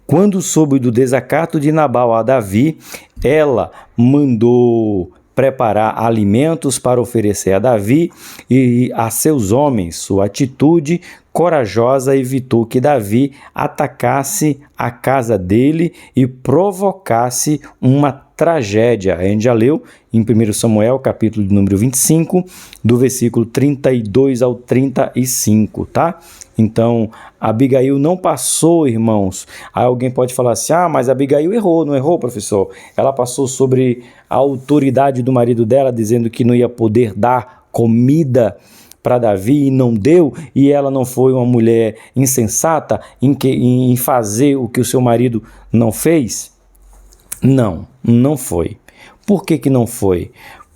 Quando soube do desacato de Nabal a Davi, ela mandou preparar alimentos para oferecer a Davi e a seus homens. Sua atitude corajosa evitou que Davi atacasse a casa dele e provocasse uma tragédia. A gente já leu em 1 Samuel, capítulo de número 25, do versículo 32 ao 35, tá? Então, Abigail não passou, irmãos. Aí alguém pode falar assim, mas Abigail errou, não errou, professor? Ela passou sobre a autoridade do marido dela, dizendo que não ia poder dar comida para Davi e não deu, e ela não foi uma mulher insensata em fazer o que o seu marido não fez? Não foi. Por que não foi?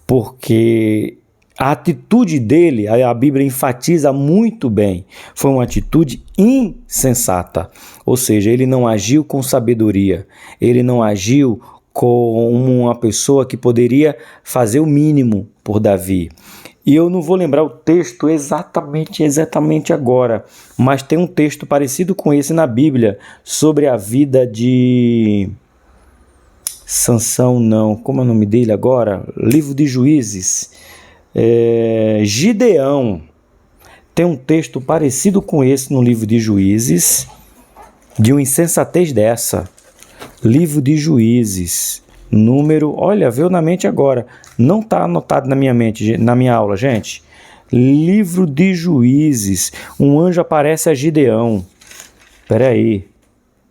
Porque a atitude dele, a Bíblia enfatiza muito bem, foi uma atitude insensata. Ou seja, ele não agiu com sabedoria, ele não agiu como uma pessoa que poderia fazer o mínimo por Davi. E eu não vou lembrar o texto exatamente agora, mas tem um texto parecido com esse na Bíblia, sobre a vida de Sansão, como é o nome dele agora? Livro de Juízes. Gideão. Tem um texto parecido com esse no livro de Juízes, de uma insensatez dessa. Livro de Juízes, veio na mente agora, não está anotado na minha mente, na minha aula, gente. Livro de Juízes, um anjo aparece a Gideão. Espera aí.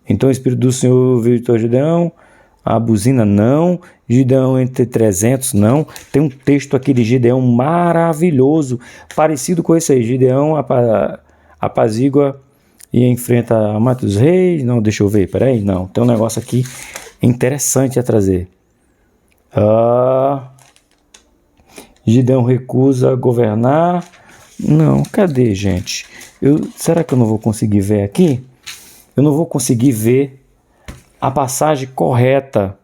Então o Espírito do Senhor visitou Gideão, a buzina não, Gideão entre 300 não. Tem um texto aqui de Gideão maravilhoso, parecido com esse aí. Gideão apazigua e enfrenta a mata dos reis. Não, deixa eu ver, peraí, não. Tem um negócio aqui interessante a trazer. Gideão recusa governar. Não, cadê, gente? Será que eu não vou conseguir ver aqui? Eu não vou conseguir ver a passagem correta,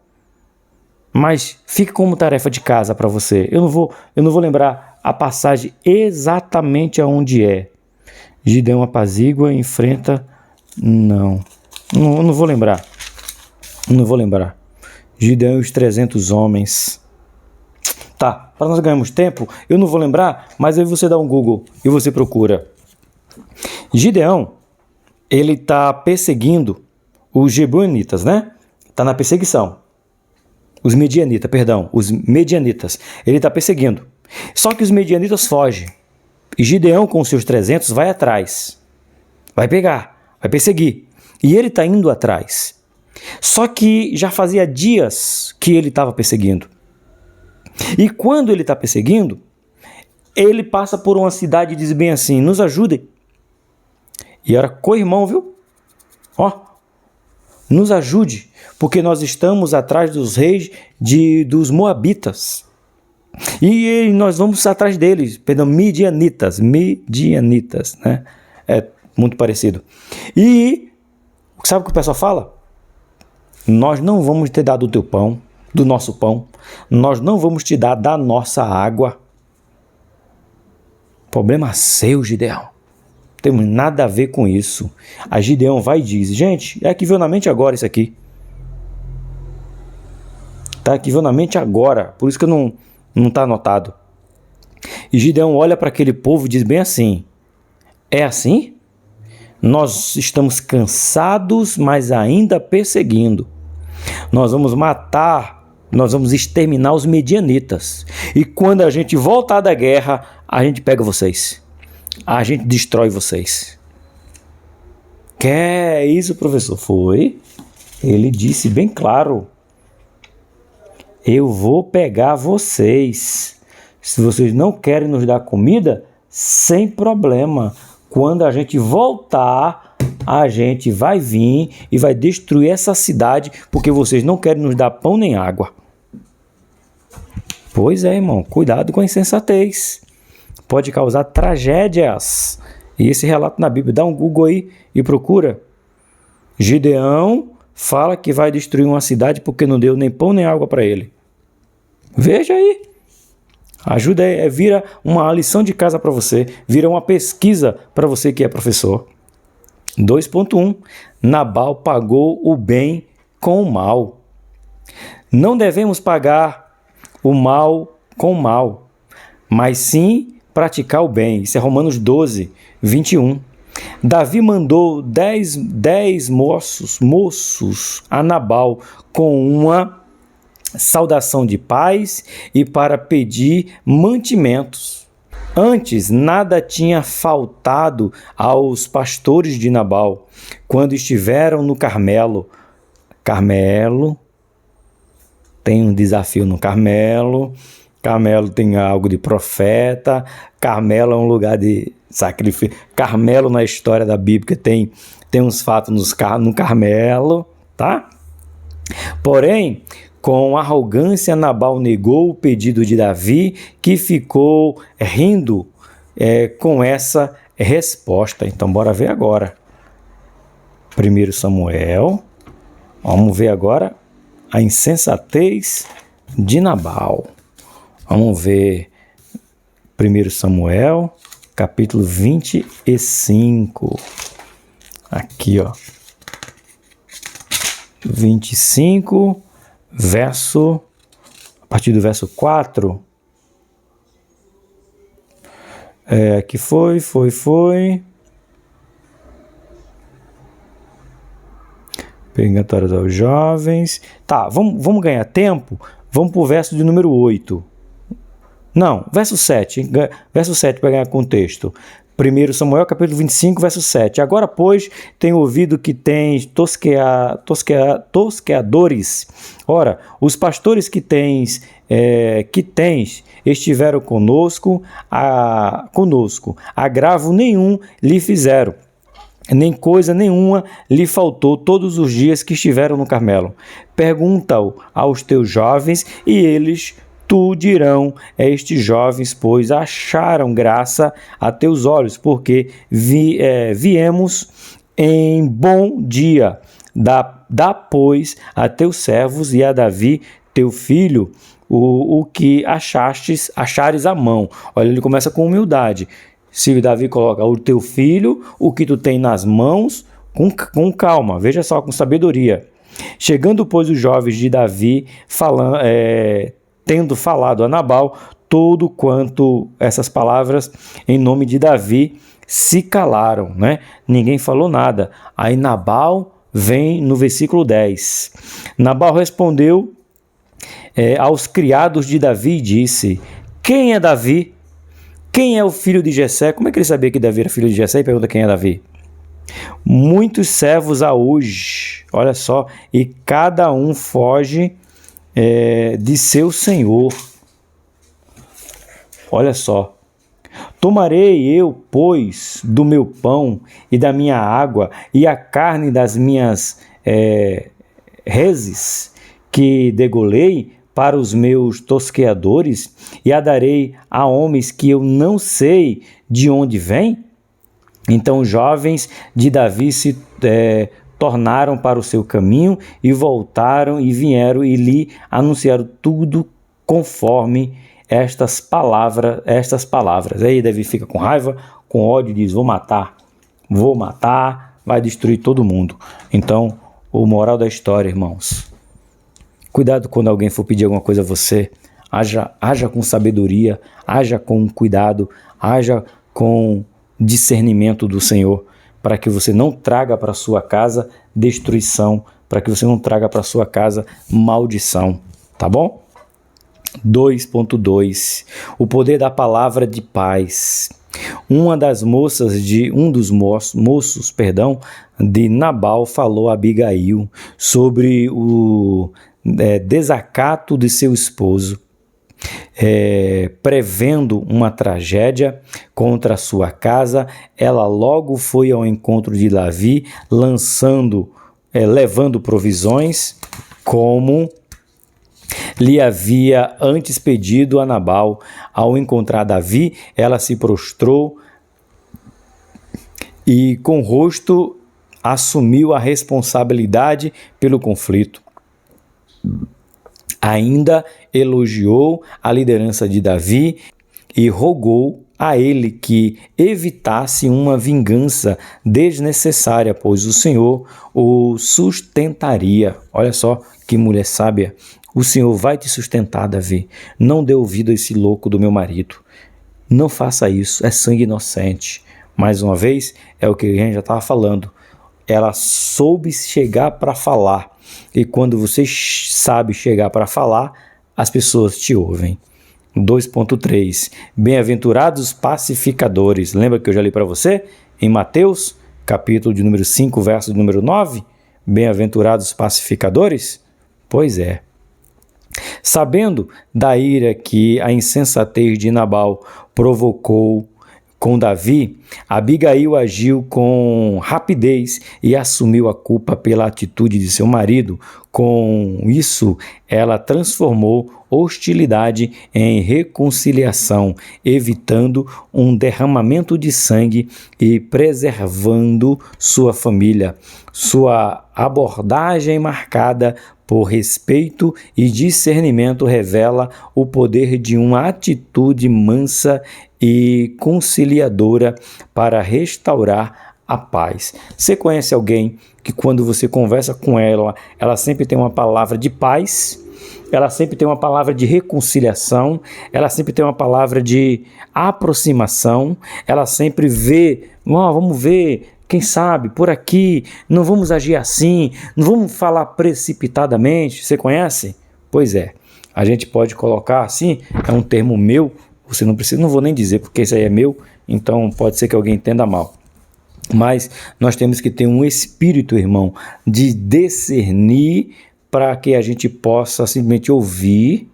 mas fica como tarefa de casa para você. Eu não vou lembrar a passagem exatamente aonde é. Gideão apazigua, enfrenta... Não vou lembrar. Não vou lembrar. Gideão e os 300 homens. Tá, para nós ganharmos tempo, eu não vou lembrar, mas aí você dá um Google e você procura. Gideão, ele está perseguindo os Gibeonitas, né? Está na perseguição. Os Medianitas. Ele está perseguindo. Só que os Medianitas fogem. E Gideão, com os seus 300, vai atrás. Vai pegar, vai perseguir. E ele está indo atrás. Só que já fazia dias que ele estava perseguindo. E quando ele está perseguindo, ele passa por uma cidade e diz bem assim: nos ajudem. E era co-irmão, viu? Nos ajude, porque nós estamos atrás dos reis dos Moabitas. E nós vamos atrás deles, midianitas, né? É muito parecido. E sabe o que o pessoal fala? Nós não vamos te dar do teu pão, do nosso pão. Nós não vamos te dar da nossa água. Problema seu, Gideão. Não temos nada a ver com isso. A Gideão vai e diz: gente, é aqui veio na mente agora isso aqui. Está aqui veio na mente agora. Por isso que não está anotado. E Gideão olha para aquele povo e diz bem assim: é assim? Nós estamos cansados, mas ainda perseguindo. Nós vamos matar, nós vamos exterminar os medianitas. E quando a gente voltar da guerra, a gente pega vocês. A gente destrói vocês. Que é isso, professor? Foi. Ele disse bem claro: eu vou pegar vocês. Se vocês não querem nos dar comida, sem problema. Quando a gente voltar, a gente vai vir e vai destruir essa cidade, porque vocês não querem nos dar pão nem água. Pois é, irmão, cuidado com a insensatez. Pode causar tragédias. E esse relato na Bíblia, dá um Google aí e procura. Gideão fala que vai destruir uma cidade porque não deu nem pão nem água para ele. Veja aí. Ajuda aí, vira uma lição de casa para você, vira uma pesquisa para você que é professor. 2.1. Nabal pagou o bem com o mal. Não devemos pagar o mal com o mal, mas sim praticar o bem. Isso é Romanos 12, 21. Davi mandou 10 moços a Nabal com uma saudação de paz e para pedir mantimentos. Antes, nada tinha faltado aos pastores de Nabal quando estiveram no Carmelo. Carmelo tem um desafio no Carmelo. Carmelo tem algo de profeta. Carmelo é um lugar de sacrifício. Carmelo, na história da Bíblia, tem uns fatos no Carmelo, tá? Porém, com arrogância, Nabal negou o pedido de Davi, que ficou rindo com essa resposta. Então, bora ver agora. 1 Samuel. Vamos ver agora a insensatez de Nabal. Vamos ver 1 Samuel, capítulo 25. Aqui, ó. 25, a partir do verso 4. Aqui foi. Perguntórios aos jovens. Tá, vamos ganhar tempo? Vamos para o verso de número 8. Não, verso 7. Verso 7 para ganhar contexto. 1 Samuel, capítulo 25, verso 7. Agora, pois, tenho ouvido que tens tosqueadores. Ora, os pastores que tens estiveram conosco, agravo nenhum lhe fizeram, nem coisa nenhuma lhe faltou todos os dias que estiveram no Carmelo. Pergunta-o aos teus jovens, e eles tu dirão: estes jovens, pois, acharam graça a teus olhos, porque viemos em bom dia. Dá, pois, a teus servos e a Davi, teu filho, o que achares à mão. Olha, ele começa com humildade. Se o Davi coloca o teu filho, o que tu tem nas mãos, com calma, veja só, com sabedoria. Chegando, pois, os jovens de Davi, tendo falado a Nabal tudo quanto essas palavras em nome de Davi, se calaram, né? Ninguém falou nada. Aí Nabal vem no versículo 10. Nabal respondeu aos criados de Davi e disse: quem é Davi? Quem é o filho de Jessé? Como é que ele sabia que Davi era filho de Jessé? E pergunta quem é Davi. Muitos servos há hoje, Olha só, e cada um foge de seu senhor. Olha só. Tomarei eu, pois, do meu pão e da minha água e a carne das minhas reses que degolei para os meus tosqueadores e a darei a homens que eu não sei de onde vêm? Então os jovens de Davi se tornaram para o seu caminho e voltaram e vieram e lhe anunciaram tudo conforme estas palavras. Aí Davi fica com raiva, com ódio e diz: vou matar, vai destruir todo mundo. Então, o moral da história, irmãos, cuidado quando alguém for pedir alguma coisa a você, haja com sabedoria, haja com cuidado, haja com discernimento do Senhor, para que você não traga para sua casa destruição, para que você não traga para sua casa maldição, tá bom? 2.2 O poder da palavra de paz. Um dos moços de Nabal falou a Abigail sobre o desacato de seu esposo, prevendo uma tragédia contra a sua casa. Ela logo foi ao encontro de Davi, levando provisões, como lhe havia antes pedido a Nabal. Ao encontrar Davi, ela se prostrou e com o rosto assumiu a responsabilidade pelo conflito. Ainda elogiou a liderança de Davi e rogou a ele que evitasse uma vingança desnecessária, pois o Senhor o sustentaria. Olha só que mulher sábia. O Senhor vai te sustentar, Davi. Não dê ouvido a esse louco do meu marido. Não faça isso, é sangue inocente. Mais uma vez, é o que a gente já estava falando. Ela soube chegar para falar. E quando você sabe chegar para falar, as pessoas te ouvem. 2.3 Bem-aventurados pacificadores. Lembra que eu já li para você? Em Mateus, capítulo de número 5, verso de número 9? Bem-aventurados pacificadores? Pois é. Sabendo da ira que a insensatez de Nabal provocou com Davi, Abigail agiu com rapidez e assumiu a culpa pela atitude de seu marido. Com isso, ela transformou hostilidade em reconciliação, evitando um derramamento de sangue e preservando sua família. Sua abordagem marcada por respeito e discernimento revela o poder de uma atitude mansa e conciliadora para restaurar a paz. Você conhece alguém que quando você conversa com ela, ela sempre tem uma palavra de paz, ela sempre tem uma palavra de reconciliação, ela sempre tem uma palavra de aproximação, ela sempre vê, vamos ver, quem sabe, por aqui, não vamos agir assim, não vamos falar precipitadamente. Você conhece? Pois é, a gente pode colocar assim, é um termo meu, você não precisa, não vou nem dizer porque isso aí é meu, então pode ser que alguém entenda mal. Mas nós temos que ter um espírito, irmão, de discernir para que a gente possa simplesmente ouvir,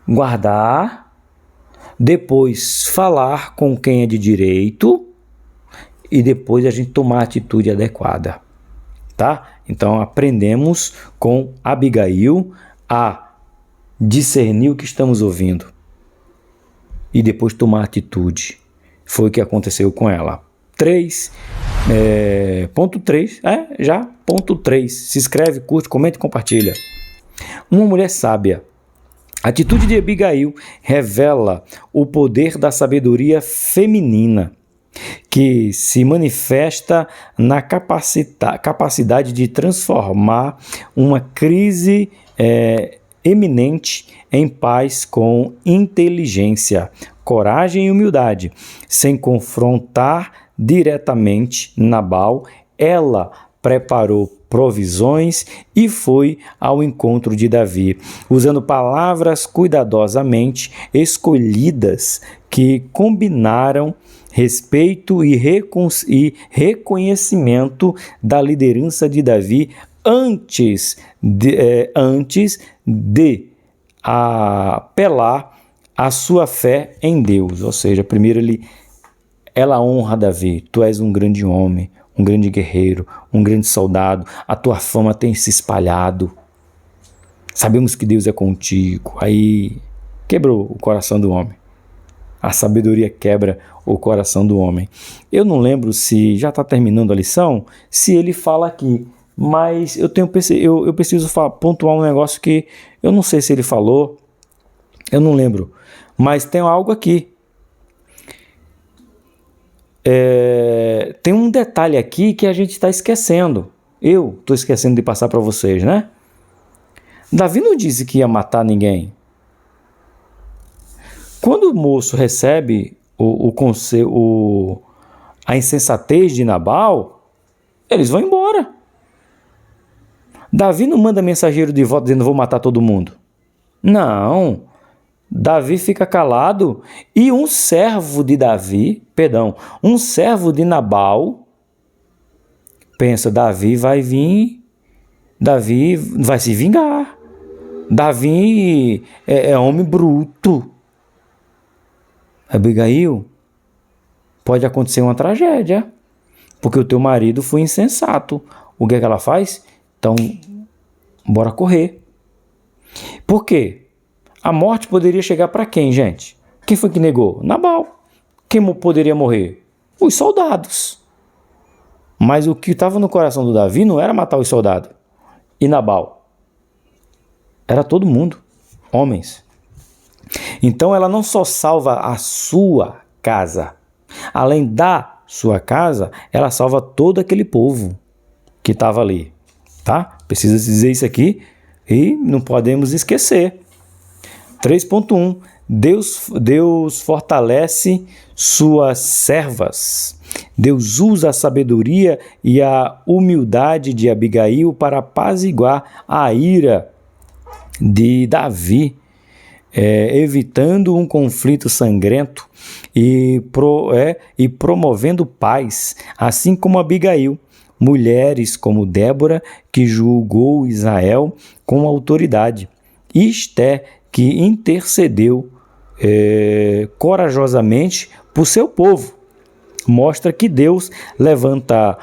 guardar, depois falar com quem é de direito e depois a gente tomar a atitude adequada, tá? Então aprendemos com Abigail a discernir o que estamos ouvindo e depois tomar atitude. Foi o que aconteceu com ela. Ponto 3, ponto 3. Se inscreve, curte, comenta e compartilha. Uma mulher sábia. A atitude de Abigail revela o poder da sabedoria feminina, que se manifesta na capacidade de transformar uma crise eminente em paz com inteligência, coragem e humildade. Sem confrontar diretamente Nabal, ela preparou provisões e foi ao encontro de Davi, usando palavras cuidadosamente escolhidas que combinaram respeito e reconhecimento da liderança de Davi antes de apelar a sua fé em Deus. Ou seja, primeiro ela honra Davi. Tu és um grande homem, um grande guerreiro, um grande soldado. A tua fama tem se espalhado. Sabemos que Deus é contigo. Aí quebrou o coração do homem. A sabedoria quebra o coração do homem. Eu não lembro se já está terminando a lição, se ele fala aqui, mas eu preciso pontuar um negócio que eu não sei se ele falou, eu não lembro, mas tem algo aqui. Tem um detalhe aqui que a gente está esquecendo. Eu estou esquecendo de passar para vocês, né? Davi não disse que ia matar ninguém. Quando o moço recebe a insensatez de Nabal, eles vão embora. Davi não manda mensageiro de volta dizendo vou matar todo mundo. Não. Davi fica calado e um servo de Nabal pensa, Davi vai se vingar. Davi é homem bruto. Abigail, pode acontecer uma tragédia, porque o teu marido foi insensato. O que é que ela faz? Então, bora correr. Por quê? A morte poderia chegar para quem, gente? Quem foi que negou? Nabal. Quem poderia morrer? Os soldados. Mas o que estava no coração do Davi não era matar os soldados. E Nabal? Era todo mundo, homens. Então ela não só salva a sua casa, além da sua casa, ela salva todo aquele povo que estava ali, tá? Precisa dizer isso aqui e não podemos esquecer. 3.1 Deus fortalece suas servas. Deus usa a sabedoria e a humildade de Abigail para apaziguar a ira de Davi, evitando um conflito sangrento e promovendo paz, assim como Abigail. Mulheres como Débora, que julgou Israel com autoridade, e Esté, que intercedeu corajosamente por seu povo. Mostra que Deus levanta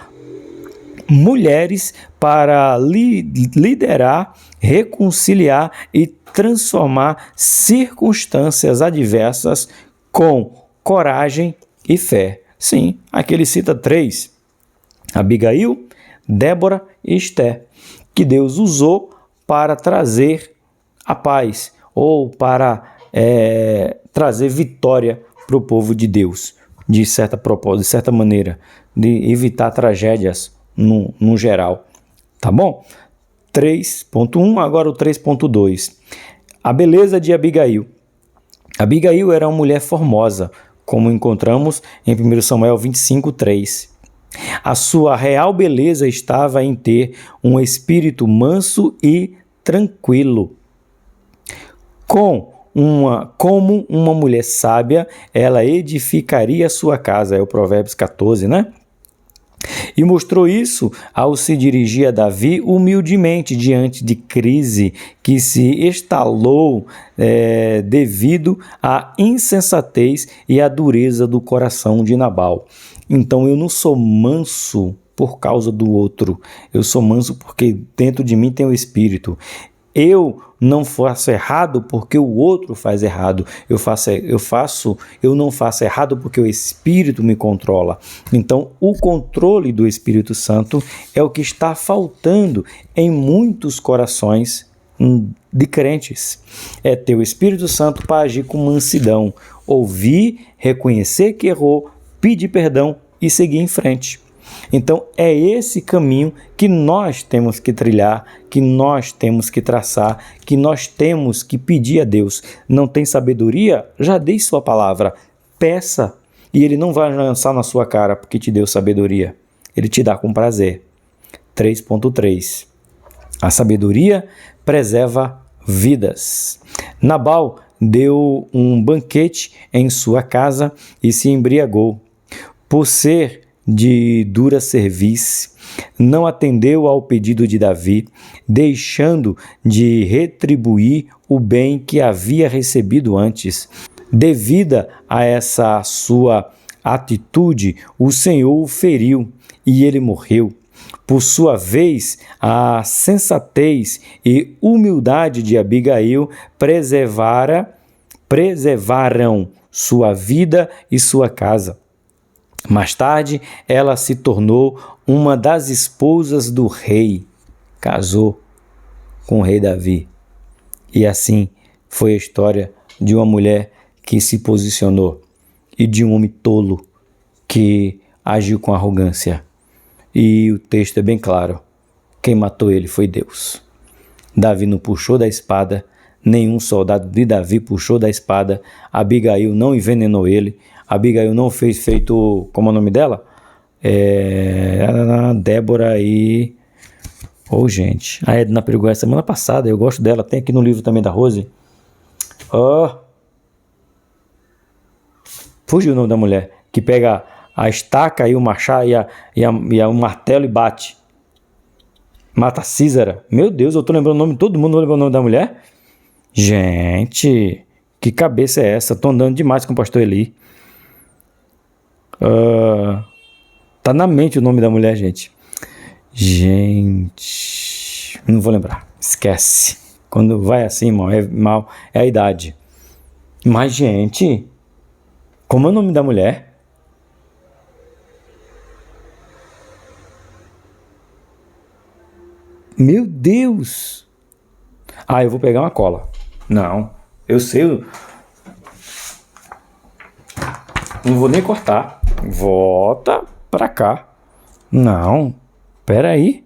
mulheres para liderar, reconciliar e transformar circunstâncias adversas com coragem e fé. Sim, aqui ele cita 3, Abigail, Débora e Esté, que Deus usou para trazer a paz ou para trazer vitória para o povo de Deus, de certa maneira, de evitar tragédias no geral. Tá bom? 3.1, agora o 3.2. A beleza de Abigail. Abigail era uma mulher formosa, como encontramos em 1 Samuel 25:3. A sua real beleza estava em ter um espírito manso e tranquilo. Como uma mulher sábia, ela edificaria a sua casa, é o Provérbios 14, né? E mostrou isso ao se dirigir a Davi humildemente diante de crise que se instalou devido à insensatez e à dureza do coração de Nabal. Então eu não sou manso por causa do outro, eu sou manso porque dentro de mim tem o Espírito. Eu não faço errado porque o outro faz errado. Eu não faço errado porque o Espírito me controla. Então, o controle do Espírito Santo é o que está faltando em muitos corações de crentes. É ter o Espírito Santo para agir com mansidão, ouvir, reconhecer que errou, pedir perdão e seguir em frente. Então, é esse caminho que nós temos que trilhar, que nós temos que traçar, que nós temos que pedir a Deus. Não tem sabedoria? Já dei sua palavra. Peça, e Ele não vai lançar na sua cara porque te deu sabedoria. Ele te dá com prazer. 3.3. A sabedoria preserva vidas. Nabal deu um banquete em sua casa e se embriagou. por ser de dura serviço, não atendeu ao pedido de Davi, deixando de retribuir o bem que havia recebido antes. Devida a essa sua atitude, o Senhor o feriu e ele morreu. Por sua vez, a sensatez e humildade de Abigail preservaram sua vida e sua casa. Mais tarde, ela se tornou uma das esposas do rei, casou com o rei Davi. E assim foi a história de uma mulher que se posicionou e de um homem tolo que agiu com arrogância. E o texto é bem claro, quem matou ele foi Deus. Davi não puxou da espada, nenhum soldado de Davi puxou da espada, Abigail não envenenou ele, Abigail não fez feito, como é o nome dela? Débora e... gente, a Edna pregou essa semana passada, eu gosto dela, tem aqui no livro também da Rose. Fugiu o nome da mulher, que pega a estaca e o machado e o martelo e bate. Mata Císara. Meu Deus, eu tô lembrando o nome de todo mundo, vou lembrar o nome da mulher? Gente, que cabeça é essa? Tô andando demais com o pastor Eli. Tá na mente o nome da mulher, gente. Gente, não vou lembrar. Esquece. Quando vai assim, irmão, é a idade. Mas, gente, como é o nome da mulher? Meu Deus! Eu vou pegar uma cola. Não, eu sei. Não vou nem cortar. Volta pra cá. Não, pera aí.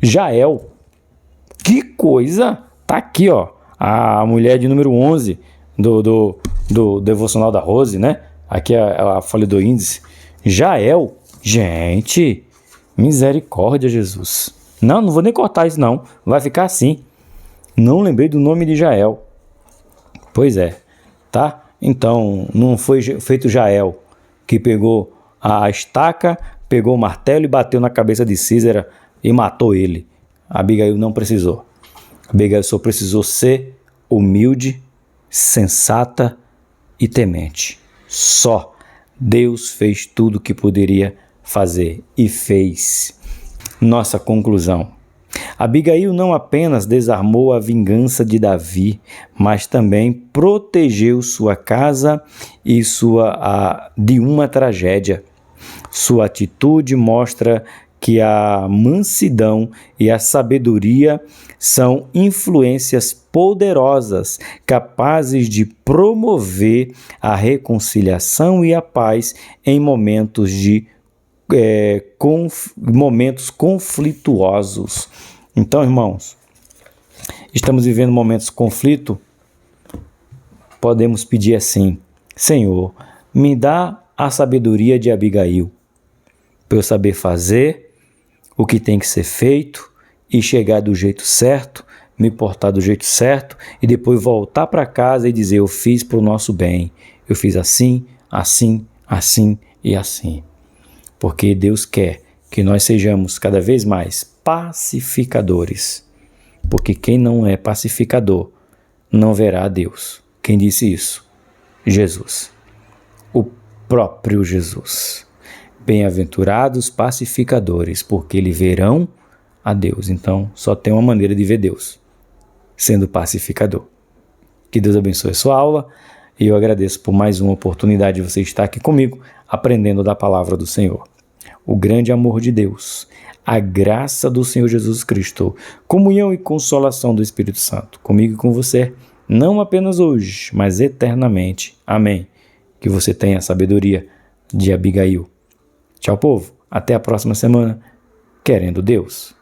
Jael. Que coisa! Tá aqui, ó. A mulher de número 11 do devocional da Rose, né? Aqui a folha do índice. Jael. Gente, misericórdia, Jesus. Não vou nem cortar isso, não. Vai ficar assim. Não lembrei do nome de Jael. Pois é, tá? Então, não foi feito Jael, que pegou a estaca, pegou o martelo e bateu na cabeça de Císara e matou ele. Abigail não precisou. Abigail só precisou ser humilde, sensata e temente. Só. Deus fez tudo o que poderia fazer e fez. Nossa conclusão. Abigail não apenas desarmou a vingança de Davi, mas também protegeu sua casa e de uma tragédia. Sua atitude mostra que a mansidão e a sabedoria são influências poderosas, capazes de promover a reconciliação e a paz em momentos momentos conflituosos. Então, irmãos, estamos vivendo momentos de conflito, podemos pedir assim: Senhor, me dá a sabedoria de Abigail, para eu saber fazer o que tem que ser feito e chegar do jeito certo, me portar do jeito certo e depois voltar para casa e dizer: eu fiz para o nosso bem, eu fiz assim, assim, assim e assim. Porque Deus quer que nós sejamos cada vez mais pacificadores. Porque quem não é pacificador não verá a Deus. Quem disse isso? Jesus. O próprio Jesus. Bem-aventurados pacificadores, porque eles verão a Deus. Então, só tem uma maneira de ver Deus, sendo pacificador. Que Deus abençoe a sua aula e eu agradeço por mais uma oportunidade de você estar aqui comigo, aprendendo da palavra do Senhor. O grande amor de Deus, a graça do Senhor Jesus Cristo, comunhão e consolação do Espírito Santo, comigo e com você, não apenas hoje, mas eternamente. Amém. Que você tenha a sabedoria de Abigail. Tchau, povo. Até a próxima semana, querendo Deus.